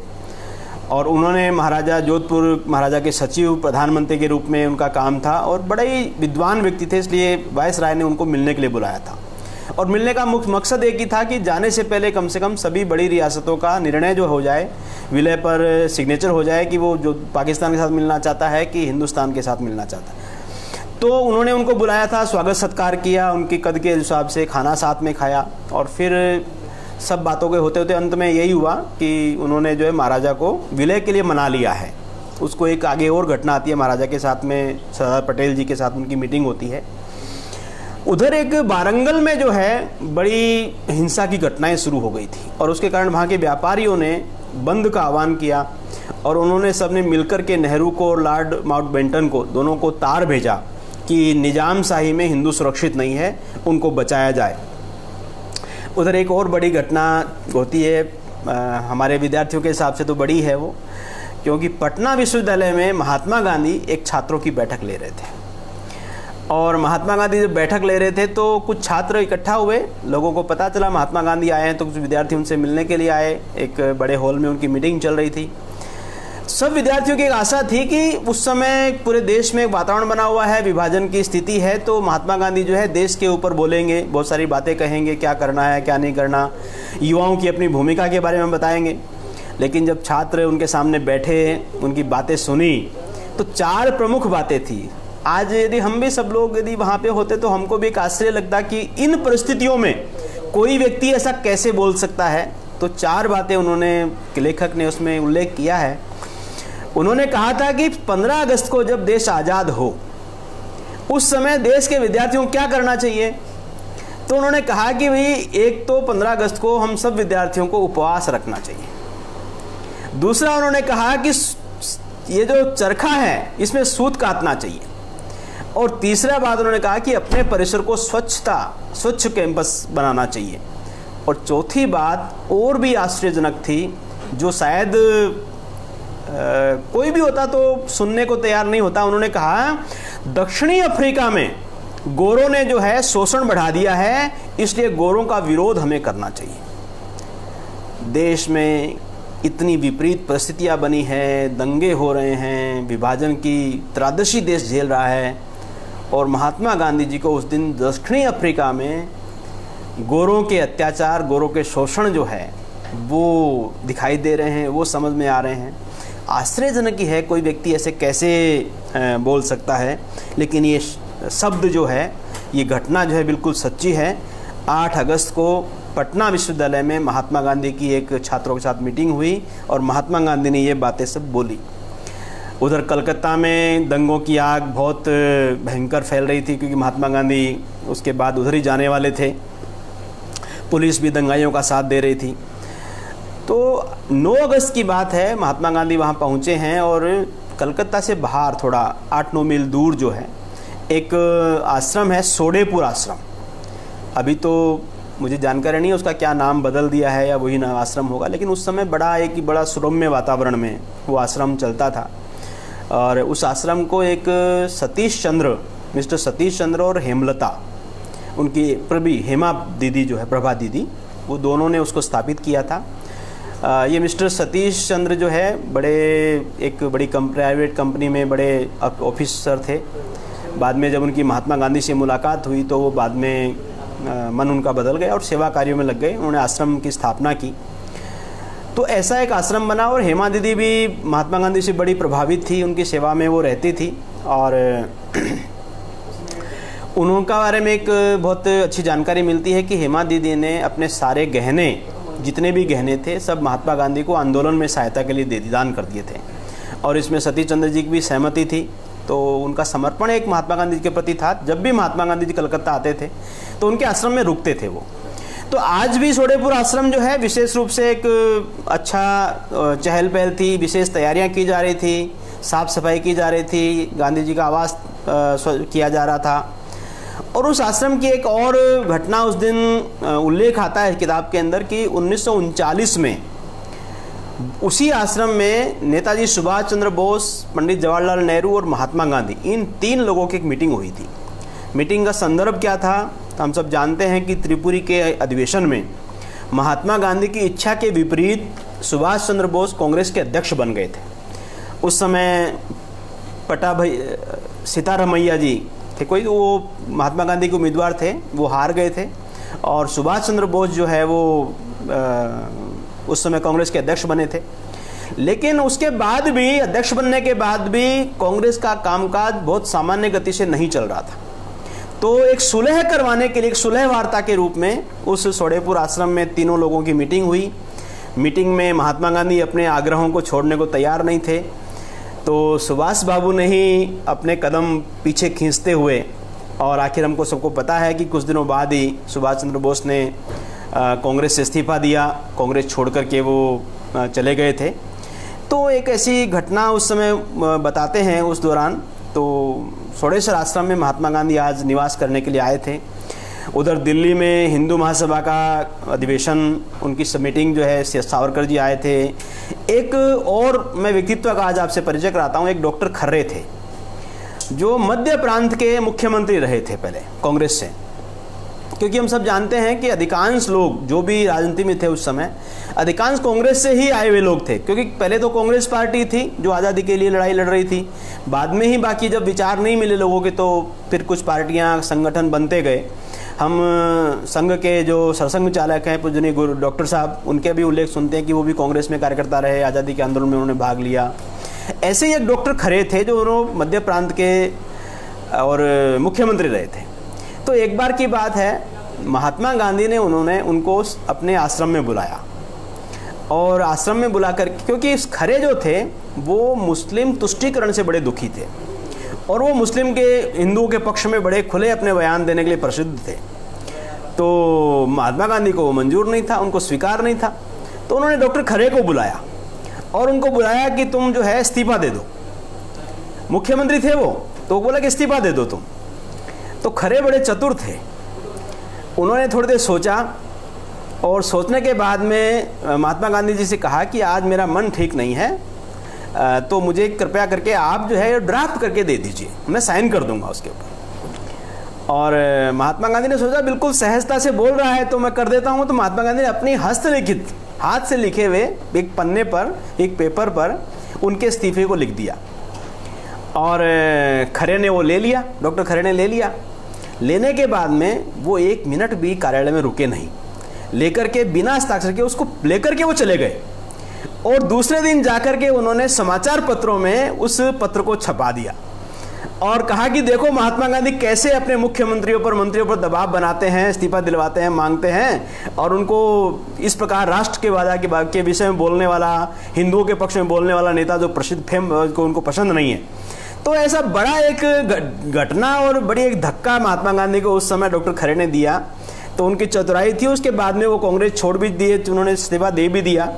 और उन्होंने महाराजा जोधपुर महाराजा के सचिव प्रधानमंत्री के रूप में उनका काम था, और बड़े ही विद्वान व्यक्ति थे, इसलिए वायसराय ने उनको मिलने के लिए बुलाया था। और मिलने का मुख्य मकसद एक ही था कि जाने से पहले कम से कम सभी बड़ी रियासतों का निर्णय जो हो जाए, विलय पर सिग्नेचर हो जाए कि वो जो पाकिस्तान के साथ मिलना चाहता है कि हिंदुस्तान के साथ मिलना चाहता है। तो उन्होंने उनको बुलाया था, स्वागत सत्कार किया, उनकी कद के हिसाब से खाना साथ में खाया, और फिर सब बातों के होते होते अंत में यही हुआ कि उन्होंने जो है महाराजा को विलय के लिए मना लिया है। उसको एक आगे और घटना आती है, महाराजा के साथ में सरदार पटेल जी के साथ उनकी मीटिंग होती है। उधर एक वारंगल में जो है बड़ी हिंसा की घटनाएं शुरू हो गई थी, और उसके कारण वहाँ के व्यापारियों ने बंद का आह्वान किया, और उन्होंने सबने मिलकर के नेहरू को और लॉर्ड माउंटबेटन को, दोनों को तार भेजा कि निजामशाही में हिंदू सुरक्षित नहीं है, उनको बचाया जाए। उधर एक और बड़ी घटना होती है, हमारे विद्यार्थियों के हिसाब से तो बड़ी है वो, क्योंकि पटना विश्वविद्यालय में महात्मा गांधी एक छात्रों की बैठक ले रहे थे, और महात्मा गांधी जब बैठक ले रहे थे तो कुछ छात्र इकट्ठा हुए, लोगों को पता चला महात्मा गांधी आए हैं, तो कुछ विद्यार्थी उनसे मिलने के लिए आए। एक बड़े हॉल में उनकी मीटिंग चल रही थी। सब विद्यार्थियों की एक आशा थी कि उस समय पूरे देश में एक वातावरण बना हुआ है, विभाजन की स्थिति है, तो महात्मा गांधी जो है देश के ऊपर बोलेंगे, बहुत सारी बातें कहेंगे, क्या करना है क्या नहीं करना, युवाओं की अपनी भूमिका के बारे में बताएंगे। लेकिन जब छात्र उनके सामने बैठे, उनकी बातें सुनी, तो 4 प्रमुख बातें थी। आज यदि हम भी सब लोग यदि वहाँ पे होते तो हमको भी एक आश्चर्य लगता कि इन परिस्थितियों में कोई व्यक्ति ऐसा कैसे बोल सकता है। तो 4 बातें उन्होंने, लेखक ने उसमें उल्लेख किया है। उन्होंने कहा था कि 15 अगस्त को जब देश आज़ाद हो, उस समय देश के विद्यार्थियों को क्या करना चाहिए। तो उन्होंने कहा कि भाई एक तो 15 अगस्त को हम सब विद्यार्थियों को उपवास रखना चाहिए। दूसरा उन्होंने कहा कि ये जो चरखा है इसमें सूत काटना चाहिए। और तीसरा बात उन्होंने कहा कि अपने परिसर को स्वच्छ कैंपस बनाना चाहिए। और चौथी बात और भी आश्चर्यजनक थी, जो शायद कोई भी होता तो सुनने को तैयार नहीं होता। उन्होंने कहा दक्षिणी अफ्रीका में गोरों ने जो है शोषण बढ़ा दिया है, इसलिए गोरों का विरोध हमें करना चाहिए। देश में इतनी विपरीत परिस्थितियां बनी हैं, दंगे हो रहे हैं, विभाजन की त्रासदी देश झेल रहा है, और महात्मा गांधी जी को उस दिन दक्षिणी अफ्रीका में गोरों के अत्याचार, गोरों के शोषण जो है वो दिखाई दे रहे हैं, वो समझ में आ रहे हैं। आश्चर्यजनक ही है, कोई व्यक्ति ऐसे कैसे बोल सकता है। लेकिन ये शब्द जो है, ये घटना जो है बिल्कुल सच्ची है। 8 अगस्त को पटना विश्वविद्यालय में महात्मा गांधी की एक छात्रों के साथ मीटिंग हुई और महात्मा गांधी ने ये बातें सब बोली। उधर कलकत्ता में दंगों की आग बहुत भयंकर फैल रही थी, क्योंकि महात्मा गांधी उसके बाद उधर ही जाने वाले थे। पुलिस भी दंगाइयों का साथ दे रही थी। तो 9 अगस्त की बात है, महात्मा गांधी वहाँ पहुँचे हैं और कलकत्ता से बाहर थोड़ा 8-9 मील दूर जो है एक आश्रम है, सोडेपुर आश्रम। अभी तो मुझे जानकारी नहीं है उसका क्या नाम बदल दिया है या वही नाम आश्रम होगा, लेकिन उस समय बड़ा सुरम्य वातावरण में वो आश्रम चलता था। और उस आश्रम को एक मिस्टर सतीश चंद्र और हेमलता, उनकी हेमा दीदी जो है, प्रभा दीदी, वो दोनों ने उसको स्थापित किया था। ये मिस्टर सतीश चंद्र जो है एक बड़ी प्राइवेट कंपनी में बड़े ऑफिसर थे। बाद में जब उनकी महात्मा गांधी से मुलाकात हुई तो वो बाद में मन उनका बदल गया और सेवा कार्यों में लग गए। उन्होंने आश्रम की स्थापना की, तो ऐसा एक आश्रम बना। और हेमा दीदी भी महात्मा गांधी से बड़ी प्रभावित थी, उनकी सेवा में वो रहती थी। और उनका बारे में एक बहुत अच्छी जानकारी मिलती है कि हेमा दीदी ने अपने सारे गहने, जितने भी गहने थे, सब महात्मा गांधी को आंदोलन में सहायता के लिए दान कर दिए थे। और इसमें सतीश चंद्र जी की भी सहमति थी। तो उनका समर्पण एक महात्मा गांधी जी के प्रति था। जब भी महात्मा गांधी जी कलकत्ता आते थे तो उनके आश्रम में रुकते थे वो। तो आज भी सोडेपुर आश्रम जो है विशेष रूप से एक अच्छा चहल पहल थी, विशेष तैयारियां की जा रही थी, साफ सफाई की जा रही थी, गांधी जी का आवास किया जा रहा था। और उस आश्रम की एक और घटना उस दिन उल्लेख आता है किताब के अंदर कि 1939 में उसी आश्रम में नेताजी सुभाष चंद्र बोस, पंडित जवाहरलाल नेहरू और महात्मा गांधी, इन 3 लोगों की एक मीटिंग हुई थी। मीटिंग का संदर्भ क्या था? तो हम सब जानते हैं कि त्रिपुरी के अधिवेशन में महात्मा गांधी की इच्छा के विपरीत सुभाष चंद्र बोस कांग्रेस के अध्यक्ष बन गए थे। उस समय सीतारमैया जी थे कोई, वो महात्मा गांधी के उम्मीदवार थे, वो हार गए थे। और सुभाष चंद्र बोस जो है वो उस समय कांग्रेस के अध्यक्ष बने थे। लेकिन उसके बाद भी, अध्यक्ष बनने के बाद भी कांग्रेस का कामकाज बहुत सामान्य गति से नहीं चल रहा था। तो एक सुलह करवाने के लिए, एक सुलह वार्ता के रूप में उस सोडेपुर आश्रम में तीनों लोगों की मीटिंग हुई। मीटिंग में महात्मा गांधी अपने आग्रहों को छोड़ने को तैयार नहीं थे। तो सुभाष बाबू ने ही अपने कदम पीछे खींचते हुए, और आखिर हमको सबको पता है कि कुछ दिनों बाद ही सुभाष चंद्र बोस ने कांग्रेस से इस्तीफा दिया, कांग्रेस छोड़ कर के वो चले गए थे। तो एक ऐसी घटना उस समय बताते हैं उस दौरान। तो सोडेश्वर आश्रम में महात्मा गांधी आज निवास करने के लिए आए थे। उधर दिल्ली में हिंदू महासभा का अधिवेशन, उनकी मीटिंग जो है, सावरकर जी आए थे। एक और मैं व्यक्तित्व का आज आपसे परिचय कराता हूँ। एक डॉक्टर खर्रे थे, जो मध्य प्रांत के मुख्यमंत्री रहे थे पहले कांग्रेस से। क्योंकि हम सब जानते हैं कि अधिकांश लोग जो भी राजनीति में थे उस समय, अधिकांश कांग्रेस से ही आए हुए लोग थे। क्योंकि पहले तो कांग्रेस पार्टी थी जो आज़ादी के लिए लड़ाई लड़ रही थी, बाद में ही बाकी जब विचार नहीं मिले लोगों के तो फिर कुछ पार्टियां, संगठन बनते गए। हम संघ के जो सरसंघ चालक हैं पूजनीय गुरु डॉक्टर साहब, उनके भी उल्लेख सुनते हैं कि वो भी कांग्रेस में कार्यकर्ता रहे, आज़ादी के आंदोलन में उन्होंने भाग लिया। ऐसे ही एक डॉक्टर खरे थे जो उन्होंने मध्य प्रांत के और मुख्यमंत्री रहे थे। तो एक बार की बात है, महात्मा गांधी ने उनको अपने आश्रम में बुलाया। और आश्रम में बुलाकर, क्योंकि इस खरे जो थे वो मुस्लिम तुष्टीकरण से बड़े दुखी थे और वो मुस्लिम के, हिंदुओं के पक्ष में बड़े खुले अपने बयान देने के लिए प्रसिद्ध थे। तो महात्मा गांधी को वो मंजूर नहीं था, उनको स्वीकार नहीं था। तो उन्होंने डॉक्टर खरे को बुलाया और उनको बुलाया कि तुम जो है इस्तीफा दे दो। मुख्यमंत्री थे वो, तो बोला कि इस्तीफा दे दो तुम। तो खरे बड़े चतुर थे, उन्होंने थोड़ी देर सोचा और सोचने के बाद में महात्मा गांधी जी से कहा कि आज मेरा मन ठीक नहीं है, तो मुझे कृपया करके आप जो है ड्राफ्ट करके दे दीजिए, मैं साइन कर दूंगा उसके ऊपर। और महात्मा गांधी ने सोचा बिल्कुल सहजता से बोल रहा है तो मैं कर देता हूँ। तो महात्मा गांधी ने अपनी हस्तलिखित, हाथ से लिखे हुए एक पन्ने पर, एक पेपर पर उनके इस्तीफे को लिख दिया। और खरे ने वो ले लिया, डॉक्टर खरे ने ले लिया। लेने के बाद में वो 1 मिनट भी कार्यालय में रुके नहीं, लेकर के बिना हस्ताक्षर के उसको लेकर के वो चले गए। और दूसरे दिन जाकर के उन्होंने समाचार पत्रों में उस पत्र को छपा दिया और कहा कि देखो महात्मा गांधी कैसे अपने मुख्यमंत्रियों पर, मंत्रियों पर दबाव बनाते हैं, इस्तीफा दिलवाते हैं, मांगते हैं, और उनको इस प्रकार राष्ट्र के वादा के विषय में बोलने वाला, हिंदुओं के पक्ष में बोलने वाला नेता जो प्रसिद्ध फेम को उनको पसंद नहीं है। तो ऐसा बड़ा एक घटना और बड़ी एक धक्का महात्मा गांधी को उस समय डॉक्टर खरे ने दिया। तो उनकी चतुराई थी। उसके बाद में वो कांग्रेस छोड़ भी दिए, उन्होंने इस्तीफा दे भी दिया,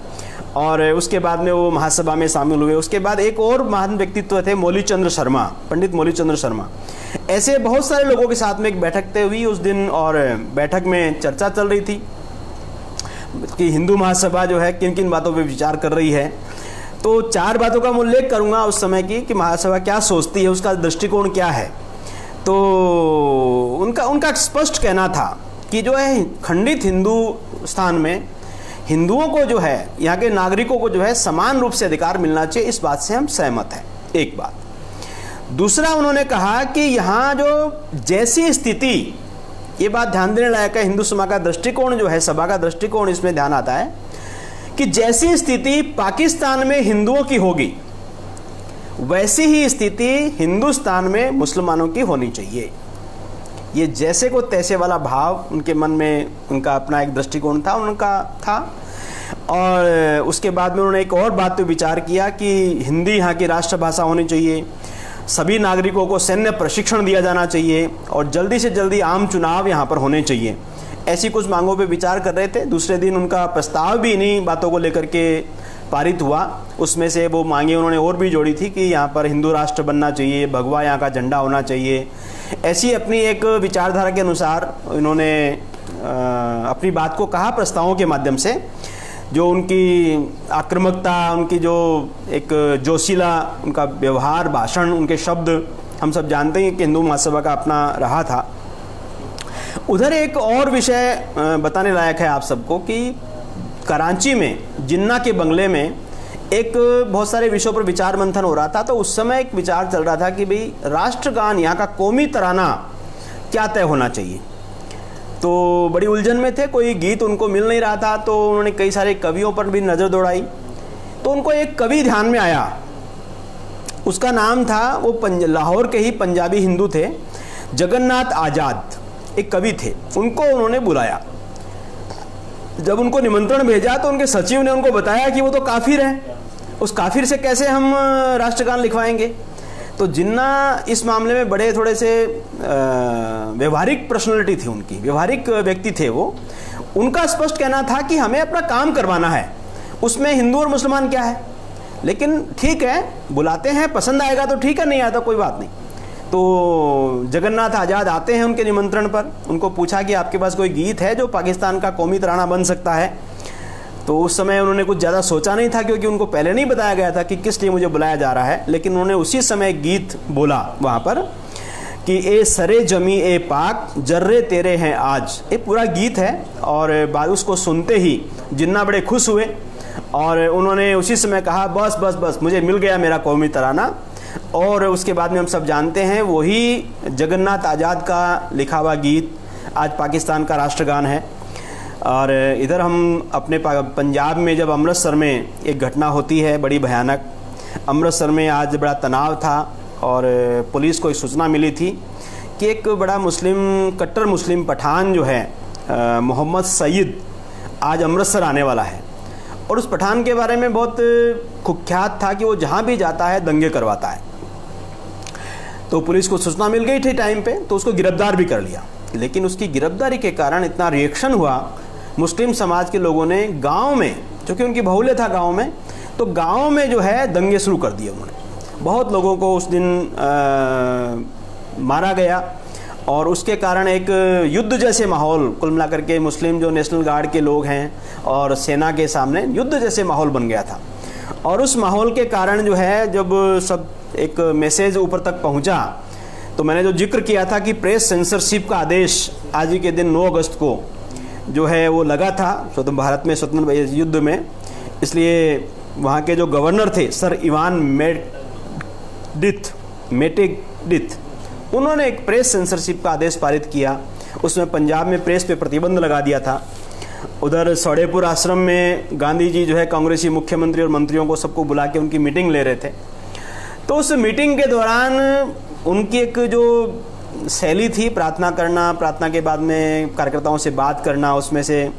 और उसके बाद में वो महासभा में शामिल हुए। उसके बाद एक और महान व्यक्तित्व थे मौलीचंद्र शर्मा, पंडित मौलीचंद्र शर्मा। ऐसे बहुत सारे लोगों के साथ में एक बैठक तय हुई उस दिन, और बैठक में चर्चा चल रही थी कि हिंदू महासभा जो है किन किन बातों पर विचार कर रही है। तो 4 बातों का मैं उल्लेख करूँगा उस समय की, कि महासभा क्या सोचती है, उसका दृष्टिकोण क्या है। तो उनका स्पष्ट कहना था कि जो है खंडित हिंदुस्तान में हिंदुओं को जो है, यहाँ के नागरिकों को जो है समान रूप से अधिकार मिलना चाहिए, इस बात से हम सहमत हैं। एक बात। दूसरा, उन्होंने कहा कि यहाँ जो जैसी स्थिति, ये बात ध्यान देने लायक है, हिंदू समाज का दृष्टिकोण जो है, सभा का दृष्टिकोण इसमें ध्यान आता है कि जैसी स्थिति पाकिस्तान में हिंदुओं की होगी वैसी ही स्थिति हिंदुस्तान में मुसलमानों की होनी चाहिए। ये जैसे को तैसे वाला भाव उनके मन में, उनका अपना एक दृष्टिकोण था, उनका था। और उसके बाद में उन्होंने एक और बात पे विचार किया कि हिंदी यहाँ की राष्ट्रभाषा होनी चाहिए, सभी नागरिकों को सैन्य प्रशिक्षण दिया जाना चाहिए, और जल्दी से जल्दी आम चुनाव यहाँ पर होने चाहिए। ऐसी कुछ मांगों पे विचार कर रहे थे। दूसरे दिन उनका प्रस्ताव भी इन्हीं बातों को लेकर के पारित हुआ। उसमें से वो मांगे उन्होंने और भी जोड़ी थी कि यहाँ पर हिंदू राष्ट्र बनना चाहिए, भगवा यहाँ का झंडा होना चाहिए। ऐसी अपनी एक विचारधारा के अनुसार इन्होंने अपनी बात को कहा प्रस्तावों के माध्यम से। जो उनकी आक्रामकता, उनकी जो एक जोशीला उनका व्यवहार, भाषण, उनके शब्द हम सब जानते हैं कि हिंदू महासभा का अपना रहा था। उधर एक और विषय बताने लायक है आप सबको कि कराची में जिन्ना के बंगले में एक बहुत सारे विषयों पर विचार मंथन हो रहा था। तो उस समय एक विचार चल रहा था कि भाई राष्ट्रगान, यहाँ का कौमी तराना क्या तय होना चाहिए। तो बड़ी उलझन में थे, कोई गीत उनको मिल नहीं रहा था। तो उन्होंने कई सारे कवियों पर भी नज़र दौड़ाई। तो उनको एक कवि ध्यान में आया, उसका नाम था, वो लाहौर के ही पंजाबी हिंदू थे, जगन्नाथ आज़ाद एक कवि थे। उनको उन्होंने बुलाया। जब उनको निमंत्रण भेजा तो उनके सचिव ने उनको बताया कि वो तो काफिर है, उस काफिर से कैसे हम राष्ट्रगान लिखवाएंगे। तो जिन्ना इस मामले में बड़े थोड़े से व्यवहारिक पर्सनैलिटी थी उनकी, व्यवहारिक व्यक्ति थे वो। उनका स्पष्ट कहना था कि हमें अपना काम करवाना है, उसमें हिंदू और मुसलमान क्या है, लेकिन ठीक है बुलाते हैं, पसंद आएगा तो ठीक है, नहीं आता कोई बात नहीं। तो जगन्नाथ आज़ाद आते हैं उनके निमंत्रण पर। उनको पूछा कि आपके पास कोई गीत है जो पाकिस्तान का कौमी तराना बन सकता है। तो उस समय उन्होंने कुछ ज़्यादा सोचा नहीं था, क्योंकि उनको पहले नहीं बताया गया था कि किस लिए मुझे बुलाया जा रहा है। लेकिन उन्होंने उसी समय गीत बोला वहाँ पर कि ए सरे जमी ए पाक जर्रे तेरे हैं आज। ये पूरा गीत है। और बाद उसको सुनते ही जिन्ना बड़े खुश हुए, और उन्होंने उसी समय कहा बस बस बस मुझे मिल गया मेरा कौमी तराना। और उसके बाद में हम सब जानते हैं वही जगन्नाथ आज़ाद का लिखा हुआ गीत आज पाकिस्तान का राष्ट्रगान है। और इधर हम अपने पंजाब में जब अमृतसर में एक घटना होती है बड़ी भयानक, अमृतसर में आज बड़ा तनाव था, और पुलिस को एक सूचना मिली थी कि एक बड़ा कट्टर मुस्लिम पठान जो है मोहम्मद सईद आज अमृतसर आने वाला है। और उस पठान के बारे में बहुत कुख्यात था कि वो जहाँ भी जाता है दंगे करवाता है। तो पुलिस को सूचना मिल गई थी टाइम पे, तो उसको गिरफ्तार भी कर लिया। लेकिन उसकी गिरफ्तारी के कारण इतना रिएक्शन हुआ मुस्लिम समाज के लोगों ने गांव में, क्योंकि उनकी बहुल्य था गांव में, तो गांव में जो है दंगे शुरू कर दिए उन्होंने। बहुत लोगों को उस दिन मारा गया, और उसके कारण एक युद्ध जैसे माहौल कुल मिलाकर के मुस्लिम जो नेशनल गार्ड के लोग हैं और सेना के सामने युद्ध जैसे माहौल बन गया था। और उस माहौल के कारण जो है जब सब एक मैसेज ऊपर तक पहुंचा, तो मैंने जो जिक्र किया था कि प्रेस सेंसरशिप का आदेश आज ही के दिन 9 अगस्त को जो है वो लगा था स्वतंत्र भारत में, स्वतंत्र युद्ध में। इसलिए वहाँ के जो गवर्नर थे सर इवान मेटिडिथ, उन्होंने एक प्रेस सेंसरशिप का आदेश पारित किया। उसमें पंजाब में प्रेस पे प्रतिबंध लगा दिया था। उधर सौड़ेपुर आश्रम में गांधी जी जो है कांग्रेसी मुख्यमंत्री और मंत्रियों को सबको बुला के उनकी मीटिंग ले रहे थे। तो उस मीटिंग के दौरान उनकी एक जो शैली थी प्रार्थना करना, प्रार्थना के बाद में कार्यकर्ताओं से बात करना, उसमें से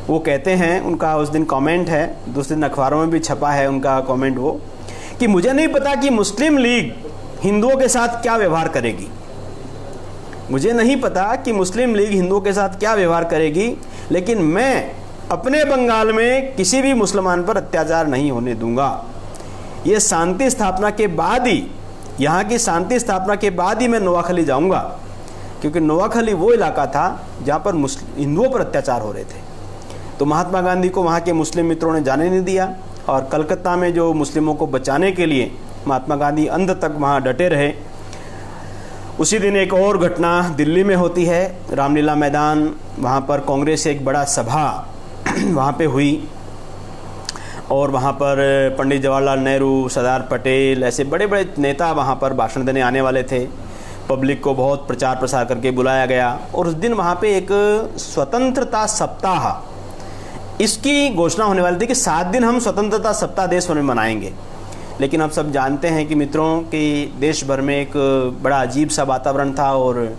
वो कहते हैं, उनका उस दिन कमेंट है, दूसरे दिन अखबारों में भी छपा है उनका कमेंट, वो कि मुझे नहीं पता कि मुस्लिम लीग हिंदुओं के साथ क्या व्यवहार करेगी, मुझे नहीं पता कि मुस्लिम लीग हिंदुओं के साथ क्या व्यवहार करेगी, लेकिन मैं अपने बंगाल में किसी भी मुसलमान पर अत्याचार नहीं होने दूंगा। ये शांति स्थापना के बाद ही, यहाँ की शांति स्थापना के बाद ही मैं नोआखली जाऊंगा, क्योंकि नोआखली वो इलाका था जहाँ पर हिंदुओं पर अत्याचार हो रहे थे। तो महात्मा गांधी को वहाँ के मुस्लिम मित्रों ने जाने नहीं दिया, और कलकत्ता में जो मुस्लिमों को बचाने के लिए महात्मा गांधी अंत तक वहाँ डटे रहे। उसी दिन एक और घटना दिल्ली में होती है, रामलीला मैदान, वहाँ पर कांग्रेस एक बड़ा सभा वहाँ पे हुई, और वहाँ पर पंडित जवाहरलाल नेहरू, सरदार पटेल, ऐसे बड़े बड़े नेता वहाँ पर भाषण देने आने वाले थे। पब्लिक को बहुत प्रचार प्रसार करके बुलाया गया, और उस दिन वहाँ पे एक स्वतंत्रता सप्ताह, इसकी घोषणा होने वाली थी कि 7 दिन हम स्वतंत्रता सप्ताह देश भर में मनाएंगे। लेकिन आप सब जानते हैं कि मित्रों कि देश भर में एक बड़ा अजीब सा वातावरण था, और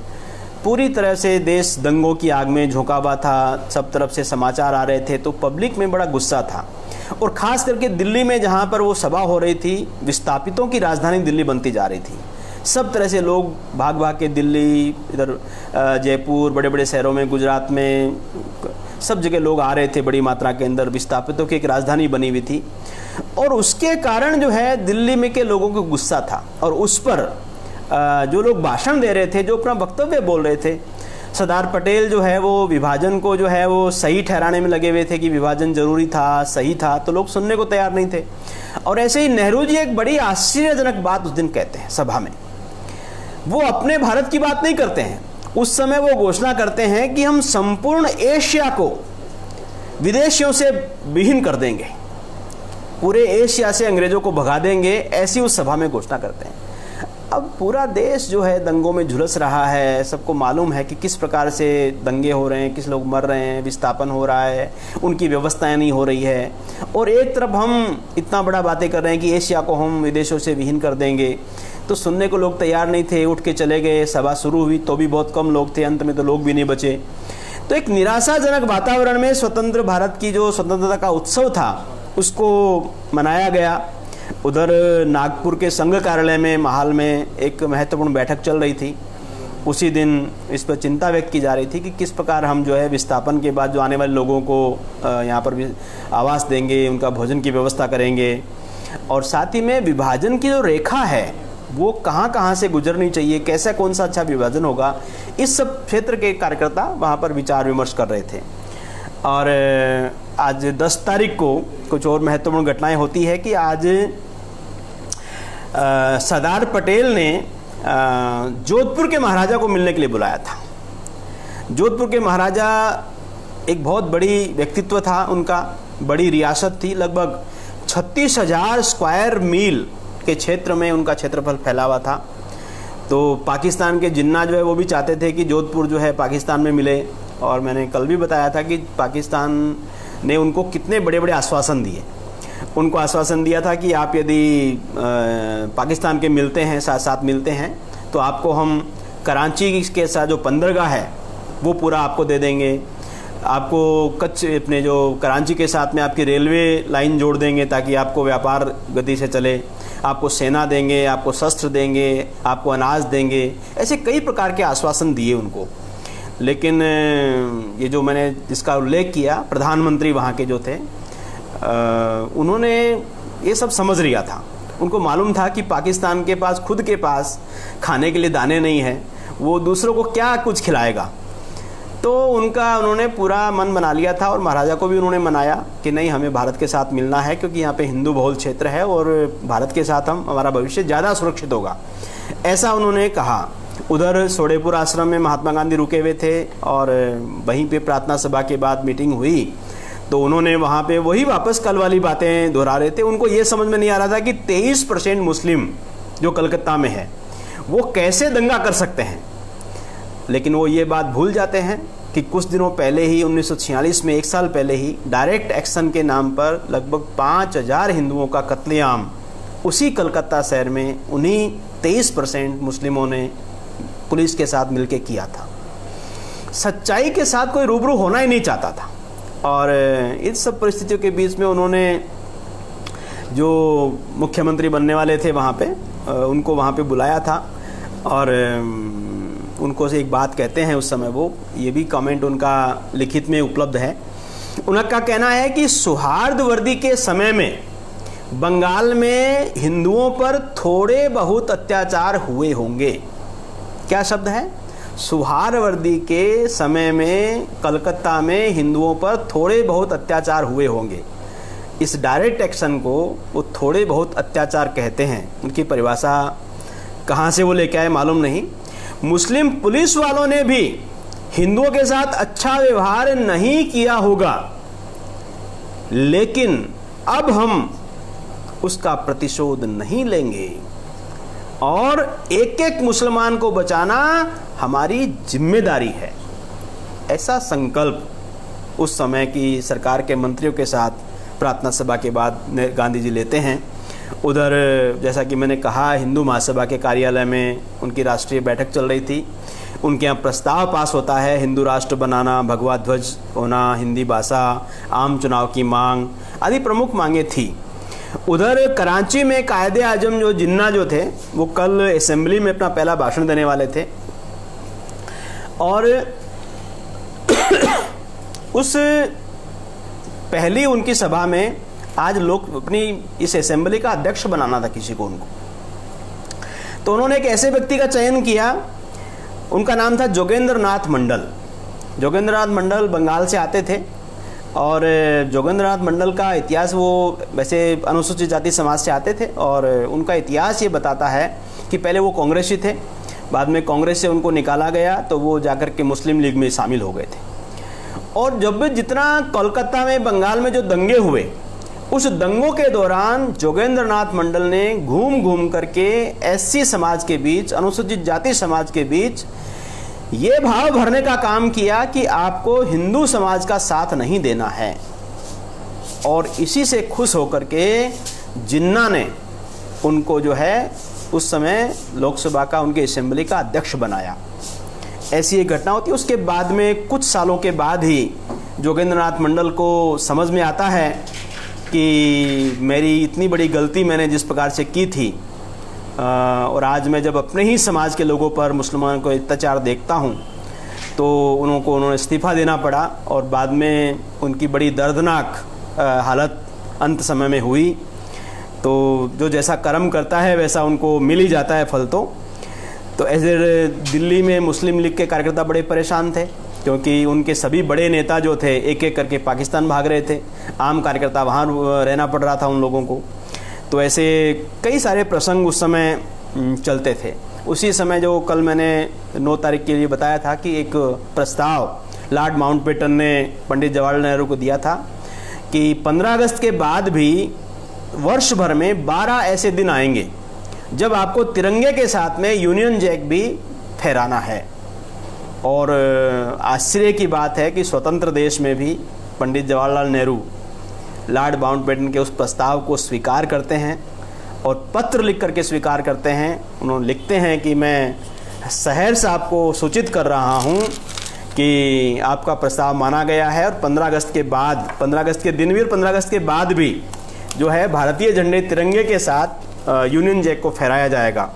पूरी तरह से देश दंगों की आग में झोंका हुआ था, सब तरफ से समाचार आ रहे थे, तो पब्लिक में बड़ा गुस्सा था। और ख़ास करके दिल्ली में जहाँ पर वो सभा हो रही थी, विस्थापितों की राजधानी दिल्ली बनती जा रही थी, सब तरह से लोग भाग भाग के दिल्ली, इधर जयपुर, बड़े बड़े शहरों में, गुजरात में, सब जगह लोग आ रहे थे बड़ी मात्रा के अंदर। विस्थापितों की एक राजधानी बनी हुई थी, और उसके कारण जो है दिल्ली में के लोगों को गुस्सा था, और उस पर जो लोग भाषण दे रहे थे, जो अपना वक्तव्य बोल रहे थे, सरदार पटेल जो है वो विभाजन को जो है वो सही ठहराने में लगे हुए थे कि विभाजन जरूरी था, सही था, तो लोग सुनने को तैयार नहीं थे। और ऐसे ही नेहरू जी एक बड़ी आश्चर्यजनक बात उस दिन कहते हैं सभा में। वो अपने भारत की बात नहीं करते हैं, उस समय वो घोषणा करते हैं कि हम संपूर्ण एशिया को विदेशियों से विहीन कर देंगे, पूरे एशिया से अंग्रेजों को भगा देंगे, ऐसी उस सभा में घोषणा करते हैं। अब पूरा देश जो है दंगों में झुलस रहा है, सबको मालूम है कि किस प्रकार से दंगे हो रहे हैं, किस लोग मर रहे हैं, विस्थापन हो रहा है, उनकी व्यवस्थाएं नहीं हो रही है, और एक तरफ हम इतना बड़ा बातें कर रहे हैं कि एशिया को हम विदेशों से विहीन कर देंगे। तो सुनने को लोग तैयार नहीं थे, उठ के चले गए। सभा शुरू हुई तो भी बहुत कम लोग थे, अंत में तो लोग भी नहीं बचे। तो एक निराशाजनक वातावरण में स्वतंत्र भारत की जो स्वतंत्रता का उत्सव था उसको मनाया गया। उधर नागपुर के संघ कार्यालय में, महाल में एक महत्वपूर्ण बैठक चल रही थी। उसी दिन इस पर चिंता व्यक्त की जा रही थी कि किस प्रकार हम जो है विस्थापन के बाद जो आने वाले लोगों को यहाँ पर भी आवास देंगे, उनका भोजन की व्यवस्था करेंगे, और साथ ही में विभाजन की जो रेखा है वो कहाँ कहाँ से गुजरनी चाहिए, कैसा कौन सा अच्छा विभाजन होगा, इस सब क्षेत्र के कार्यकर्ता वहाँ पर विचार विमर्श कर रहे थे। और आज 10 तारीख को कुछ और महत्वपूर्ण घटनाएं होती है कि आज सरदार पटेल ने जोधपुर के महाराजा को मिलने के लिए बुलाया था। जोधपुर के महाराजा एक बहुत बड़ी व्यक्तित्व था, उनका बड़ी रियासत थी, लगभग 36,000 स्क्वायर मील के क्षेत्र में उनका क्षेत्रफल फैला हुआ था। तो पाकिस्तान के जिन्ना जो है वो भी चाहते थे कि जोधपुर जो है पाकिस्तान में मिले, और मैंने कल भी बताया था कि पाकिस्तान ने उनको कितने बड़े बड़े आश्वासन दिए। उनको आश्वासन दिया था कि आप यदि पाकिस्तान के मिलते हैं, साथ साथ मिलते हैं, तो आपको हम कराची के साथ जो बंदरगाह है वो पूरा आपको दे देंगे, आपको कच्छ अपने जो कराची के साथ में आपकी रेलवे लाइन जोड़ देंगे ताकि आपको व्यापार गति से चले, आपको सेना देंगे, आपको शस्त्र देंगे, आपको अनाज देंगे, ऐसे कई प्रकार के आश्वासन दिए उनको। लेकिन ये जो मैंने जिसका उल्लेख किया, प्रधानमंत्री वहाँ के जो थे, उन्होंने ये सब समझ लिया था। उनको मालूम था कि पाकिस्तान के पास खुद के पास खाने के लिए दाने नहीं हैं, वो दूसरों को क्या कुछ खिलाएगा। तो उन्होंने पूरा मन बना लिया था, और महाराजा को भी उन्होंने मनाया कि नहीं, हमें भारत के साथ मिलना है, क्योंकि यहाँ पे हिंदू बहुल क्षेत्र है और भारत के साथ हमारा भविष्य ज़्यादा सुरक्षित होगा, ऐसा उन्होंने कहा। उधर सोडेपुर आश्रम में महात्मा गांधी रुके हुए थे, और वहीं पे प्रार्थना सभा के बाद मीटिंग हुई, तो उन्होंने वहाँ पे वही वापस कल वाली बातें दोहरा रहे थे। उनको ये समझ में नहीं आ रहा था कि 23% मुस्लिम जो कलकत्ता में है वो कैसे दंगा कर सकते हैं। लेकिन वो ये बात भूल जाते हैं कि कुछ दिनों पहले ही 1946 में, 1 साल पहले ही, डायरेक्ट एक्शन के नाम पर लगभग 5,000 हिंदुओं का कत्लेआम उसी कलकत्ता शहर में उन्हीं 23% मुस्लिमों ने पुलिस के साथ मिलकर किया था। सच्चाई के साथ कोई रूबरू होना ही नहीं चाहता था, और इस सब परिस्थितियों के बीच में उन्होंने जो मुख्यमंत्री बनने वाले थे वहाँ पे, उनको वहाँ पे बुलाया था, और उनको से एक बात कहते हैं उस समय वो, ये भी कमेंट उनका लिखित में उपलब्ध है। उनका कहना है कि सौहार्दवर्दी के समय में बंगाल में हिंदुओं पर थोड़े बहुत अत्याचार हुए होंगे। क्या शब्द है? सौहार्दवर्दी के समय में कलकत्ता में हिंदुओं पर थोड़े बहुत अत्याचार हुए होंगे। इस डायरेक्ट एक्शन को वो थोड़े बहुत अत्याचार कहते हैं। उनकी परिभाषा कहाँ से वो लेके आए मालूम नहीं। मुस्लिम पुलिस वालों ने भी हिंदुओं के साथ अच्छा व्यवहार नहीं किया होगा, लेकिन अब हम उसका प्रतिशोध नहीं लेंगे और एक एक मुसलमान को बचाना हमारी जिम्मेदारी है। ऐसा संकल्प उस समय की सरकार के मंत्रियों के साथ प्रार्थना सभा के बाद गांधी जी लेते हैं। उधर जैसा कि मैंने कहा, हिंदू महासभा के कार्यालय में उनकी राष्ट्रीय बैठक चल रही थी। उनके यहाँ प्रस्ताव पास होता है हिंदू राष्ट्र बनाना, भगवा ध्वज होना, हिंदी भाषा, आम चुनाव की मांग आदि प्रमुख मांगे थी। उधर कराची में कायदे आजम जो जिन्ना जो थे वो कल असेंबली में अपना पहला भाषण देने वाले थे, और उस पहली उनकी सभा में आज लोग अपनी इस असेंबली का अध्यक्ष बनाना था किसी को उनको, तो उन्होंने एक ऐसे व्यक्ति का चयन किया। उनका नाम था जोगेंद्र नाथ मंडल। जोगेंद्र नाथ मंडल बंगाल से आते थे, और जोगेंद्र नाथ मंडल का इतिहास, वो वैसे अनुसूचित जाति समाज से आते थे, और उनका इतिहास ये बताता है कि पहले वो कांग्रेसी थे, बाद में कांग्रेस से उनको निकाला गया तो वो जाकर के मुस्लिम लीग में शामिल हो गए थे। और जब जितना कोलकाता में, बंगाल में जो दंगे हुए, उस दंगों के दौरान जोगेंद्र नाथ मंडल ने घूम घूम करके एससी समाज के बीच, अनुसूचित जाति समाज के बीच ये भाव भरने का काम किया कि आपको हिंदू समाज का साथ नहीं देना है। और इसी से खुश होकर के जिन्ना ने उनको जो है उस समय लोकसभा का, उनके असेंबली का अध्यक्ष बनाया। ऐसी एक घटना होती है। उसके बाद में कुछ सालों के बाद ही जोगेंद्र नाथ मंडल को समझ में आता है कि मेरी इतनी बड़ी गलती मैंने जिस प्रकार से की थी, और आज मैं जब अपने ही समाज के लोगों पर, मुसलमानों को अत्याचार देखता हूँ, तो उन्होंने इस्तीफ़ा देना पड़ा। और बाद में उनकी बड़ी दर्दनाक हालत अंत समय में हुई। तो जो जैसा कर्म करता है वैसा उनको मिल ही जाता है फल। तो ऐसे दिल्ली में मुस्लिम लीग के कार्यकर्ता बड़े परेशान थे, क्योंकि उनके सभी बड़े नेता जो थे एक एक करके पाकिस्तान भाग रहे थे। आम कार्यकर्ता वहाँ रहना पड़ रहा था उन लोगों को। तो ऐसे कई सारे प्रसंग उस समय चलते थे। उसी समय जो कल मैंने 9 तारीख के लिए बताया था कि एक प्रस्ताव लॉर्ड माउंटबेटन ने पंडित जवाहरलाल नेहरू को दिया था कि 15 अगस्त के बाद भी वर्ष भर में 12 ऐसे दिन आएंगे जब आपको तिरंगे के साथ में यूनियन जैक भी फहराना है। और आश्चर्य की बात है कि स्वतंत्र देश में भी पंडित जवाहरलाल नेहरू लॉर्ड माउंटबेटन के उस प्रस्ताव को स्वीकार करते हैं, और पत्र लिख करके स्वीकार करते हैं। उन्होंने लिखते हैं कि मैं शहर साहब को सूचित कर रहा हूं कि आपका प्रस्ताव माना गया है, और 15 अगस्त के बाद, 15 अगस्त के दिन भी और 15 अगस्त के बाद भी जो है भारतीय झंडे तिरंगे के साथ यूनियन जैक को फहराया जाएगा।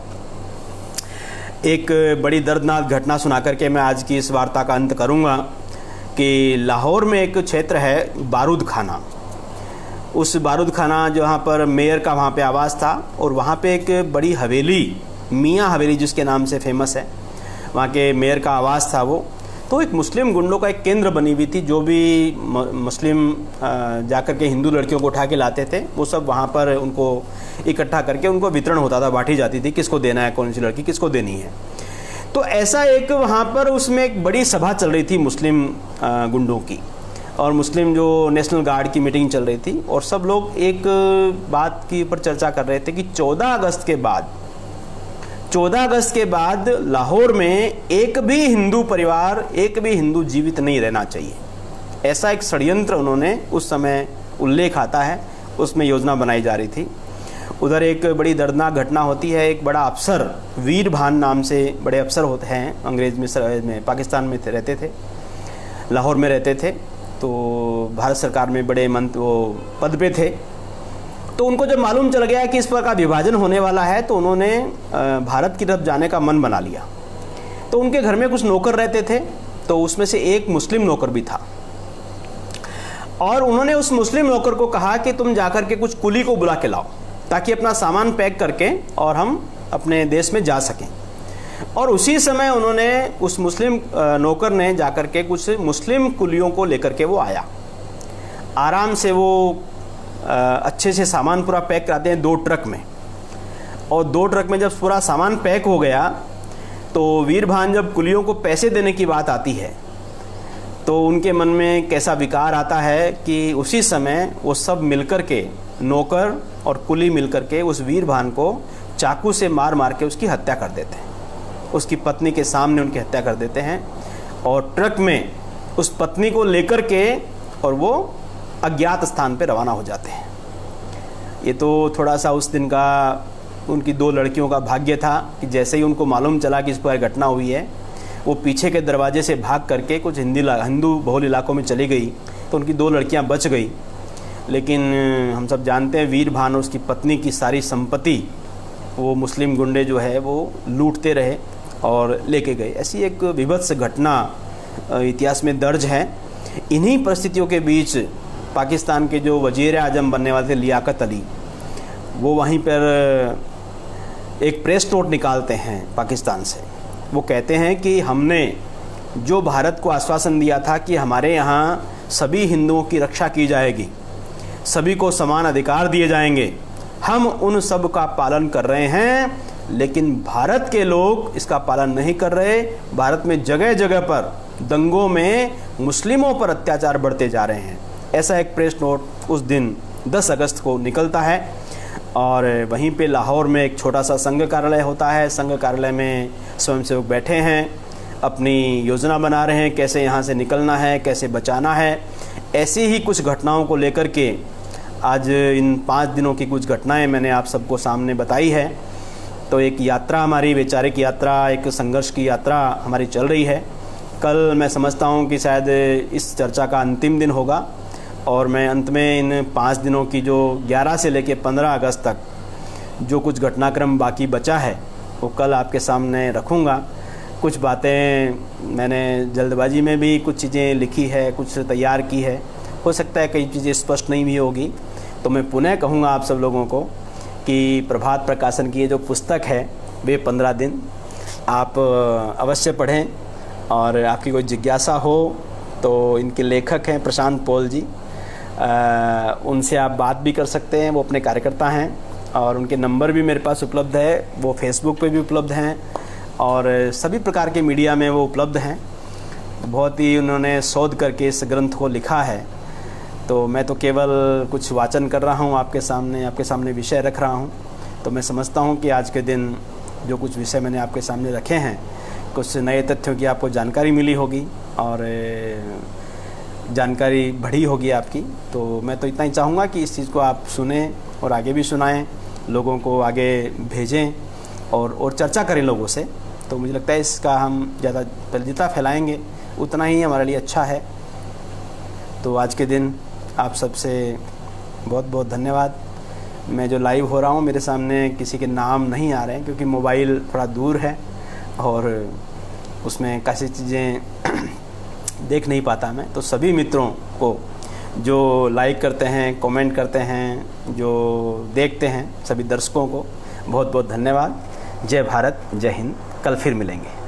एक बड़ी दर्दनाक घटना सुना करके मैं आज की इस वार्ता का अंत करूंगा कि लाहौर में एक क्षेत्र है बारूद खाना। उस बारूद खाना जहाँ पर मेयर का वहाँ पे आवास था, और वहाँ पे एक बड़ी हवेली, मियाँ हवेली जिसके नाम से फेमस है, वहाँ के मेयर का आवास था वो। तो एक मुस्लिम गुंडों का एक केंद्र बनी हुई थी। जो भी मुस्लिम जाकर के हिंदू लड़कियों को उठा के लाते थे, वो सब वहाँ पर उनको इकट्ठा करके उनको वितरण होता था, बांटी जाती थी किसको देना है, कौन सी लड़की किसको देनी है। तो ऐसा एक वहाँ पर उसमें एक बड़ी सभा चल रही थी मुस्लिम गुंडों की, और मुस्लिम जो नेशनल गार्ड की मीटिंग चल रही थी, और सब लोग एक बात की ऊपर चर्चा कर रहे थे कि 14 अगस्त के बाद लाहौर में एक भी हिंदू परिवार, एक भी हिंदू जीवित नहीं रहना चाहिए। ऐसा एक षड्यंत्र उन्होंने उस समय, उल्लेख आता है, उसमें योजना बनाई जा रही थी। उधर एक बड़ी दर्दनाक घटना होती है। एक बड़ा अफसर, वीर भान नाम से बड़े अफसर होते हैं, अंग्रेज़ में पाकिस्तान में रहते थे, लाहौर में रहते थे, तो भारत सरकार में बड़े वो पद पे थे। तो उनको जब मालूम चल गया कि इस प्रकार विभाजन होने वाला है, तो उन्होंने भारत की तरफ जाने का मन बना लिया। तो उनके घर में कुछ नौकर रहते थे, तो उसमें से एक मुस्लिम नौकर भी था, और उन्होंने उस मुस्लिम नौकर को कहा कि तुम जाकर के कुछ कुली को बुला के लाओ, ताकि अपना सामान पैक करके और हम अपने देश में जा सकें। और उसी समय उन्होंने, उस मुस्लिम नौकर ने जाकर के कुछ मुस्लिम कुलियों को लेकर के वो आया। आराम से वो अच्छे से सामान पूरा पैक कराते हैं 2 ट्रक में, और 2 ट्रक में जब पूरा सामान पैक हो गया, तो वीर भान जब कुलियों को पैसे देने की बात आती है, तो उनके मन में कैसा विकार आता है कि उसी समय वो सब मिलकर के, नौकर और कुली मिलकर के उस वीर भान को चाकू से मार मार के उसकी हत्या कर देते हैं। उसकी पत्नी के सामने उनकी हत्या कर देते हैं, और ट्रक में उस पत्नी को लेकर के और वो अज्ञात स्थान पे रवाना हो जाते हैं। ये तो थोड़ा सा उस दिन का उनकी 2 लड़कियों का भाग्य था कि जैसे ही उनको मालूम चला कि इस पर घटना हुई है, वो पीछे के दरवाजे से भाग करके कुछ हिंदू बहुल इलाकों में चली गई, तो उनकी 2 लड़कियां बच गई। लेकिन हम सब जानते हैं वीर भान और उसकी पत्नी की सारी संपत्ति वो मुस्लिम गुंडे जो है वो लूटते रहे और लेके गए। ऐसी एक विभत्स घटना इतिहास में दर्ज है। इन्हीं परिस्थितियों के बीच पाकिस्तान के जो वज़ीर आज़म बनने वाले थे लियाकत अली, वो वहीं पर एक प्रेस नोट निकालते हैं पाकिस्तान से। वो कहते हैं कि हमने जो भारत को आश्वासन दिया था कि हमारे यहाँ सभी हिंदुओं की रक्षा की जाएगी, सभी को समान अधिकार दिए जाएंगे, हम उन सब का पालन कर रहे हैं, लेकिन भारत के लोग इसका पालन नहीं कर रहे। भारत में जगह जगह पर दंगों में मुस्लिमों पर अत्याचार बढ़ते जा रहे हैं। ऐसा एक प्रेस नोट उस दिन 10 अगस्त को निकलता है। और वहीं पे लाहौर में एक छोटा सा संघ कार्यालय होता है। संघ कार्यालय में स्वयंसेवक बैठे हैं, अपनी योजना बना रहे हैं, कैसे यहाँ से निकलना है, कैसे बचाना है। ऐसी ही कुछ घटनाओं को लेकर के आज इन 5 दिनों की कुछ घटनाएं मैंने आप सबको सामने बताई है। तो एक यात्रा, हमारी वैचारिक यात्रा, एक संघर्ष की यात्रा हमारी चल रही है। कल मैं समझता हूँ कि शायद इस चर्चा का अंतिम दिन होगा, और मैं अंत में इन 5 दिनों की जो 11 से लेकर 15 अगस्त तक जो कुछ घटनाक्रम बाकी बचा है वो कल आपके सामने रखूँगा। कुछ बातें मैंने जल्दबाजी में भी कुछ चीज़ें लिखी है, कुछ तैयार की है, हो सकता है कई चीज़ें स्पष्ट नहीं भी होगी। तो मैं पुनः कहूँगा आप सब लोगों को कि प्रभात प्रकाशन की ये जो पुस्तक है वे 15 दिन आप अवश्य पढ़ें, और आपकी कोई जिज्ञासा हो तो इनके लेखक हैं प्रशांत पॉल जी, उनसे आप बात भी कर सकते हैं। वो अपने कार्यकर्ता हैं और उनके नंबर भी मेरे पास उपलब्ध है। वो फेसबुक पे भी उपलब्ध हैं और सभी प्रकार के मीडिया में वो उपलब्ध हैं। बहुत ही उन्होंने शोध करके इस ग्रंथ को लिखा है। तो मैं तो केवल कुछ वाचन कर रहा हूँ आपके सामने विषय रख रहा हूँ। तो मैं समझता हूँ कि आज के दिन जो कुछ विषय मैंने आपके सामने रखे हैं, कुछ नए तथ्यों की आपको जानकारी मिली होगी और जानकारी बढ़ी होगी आपकी। तो मैं तो इतना ही चाहूँगा कि इस चीज़ को आप सुने और आगे भी सुनाएं, लोगों को आगे भेजें और चर्चा करें लोगों से। तो मुझे लगता है इसका हम जितना फैलाएंगे उतना ही हमारे लिए अच्छा है। तो आज के दिन आप सबसे बहुत बहुत धन्यवाद। मैं जो लाइव हो रहा हूँ मेरे सामने किसी के नाम नहीं आ रहे हैं क्योंकि मोबाइल थोड़ा दूर है और उसमें कैसी चीज़ें देख नहीं पाता मैं। तो सभी मित्रों को जो लाइक करते हैं, कमेंट करते हैं, जो देखते हैं, सभी दर्शकों को बहुत बहुत धन्यवाद। जय भारत, जय हिंद। कल फिर मिलेंगे।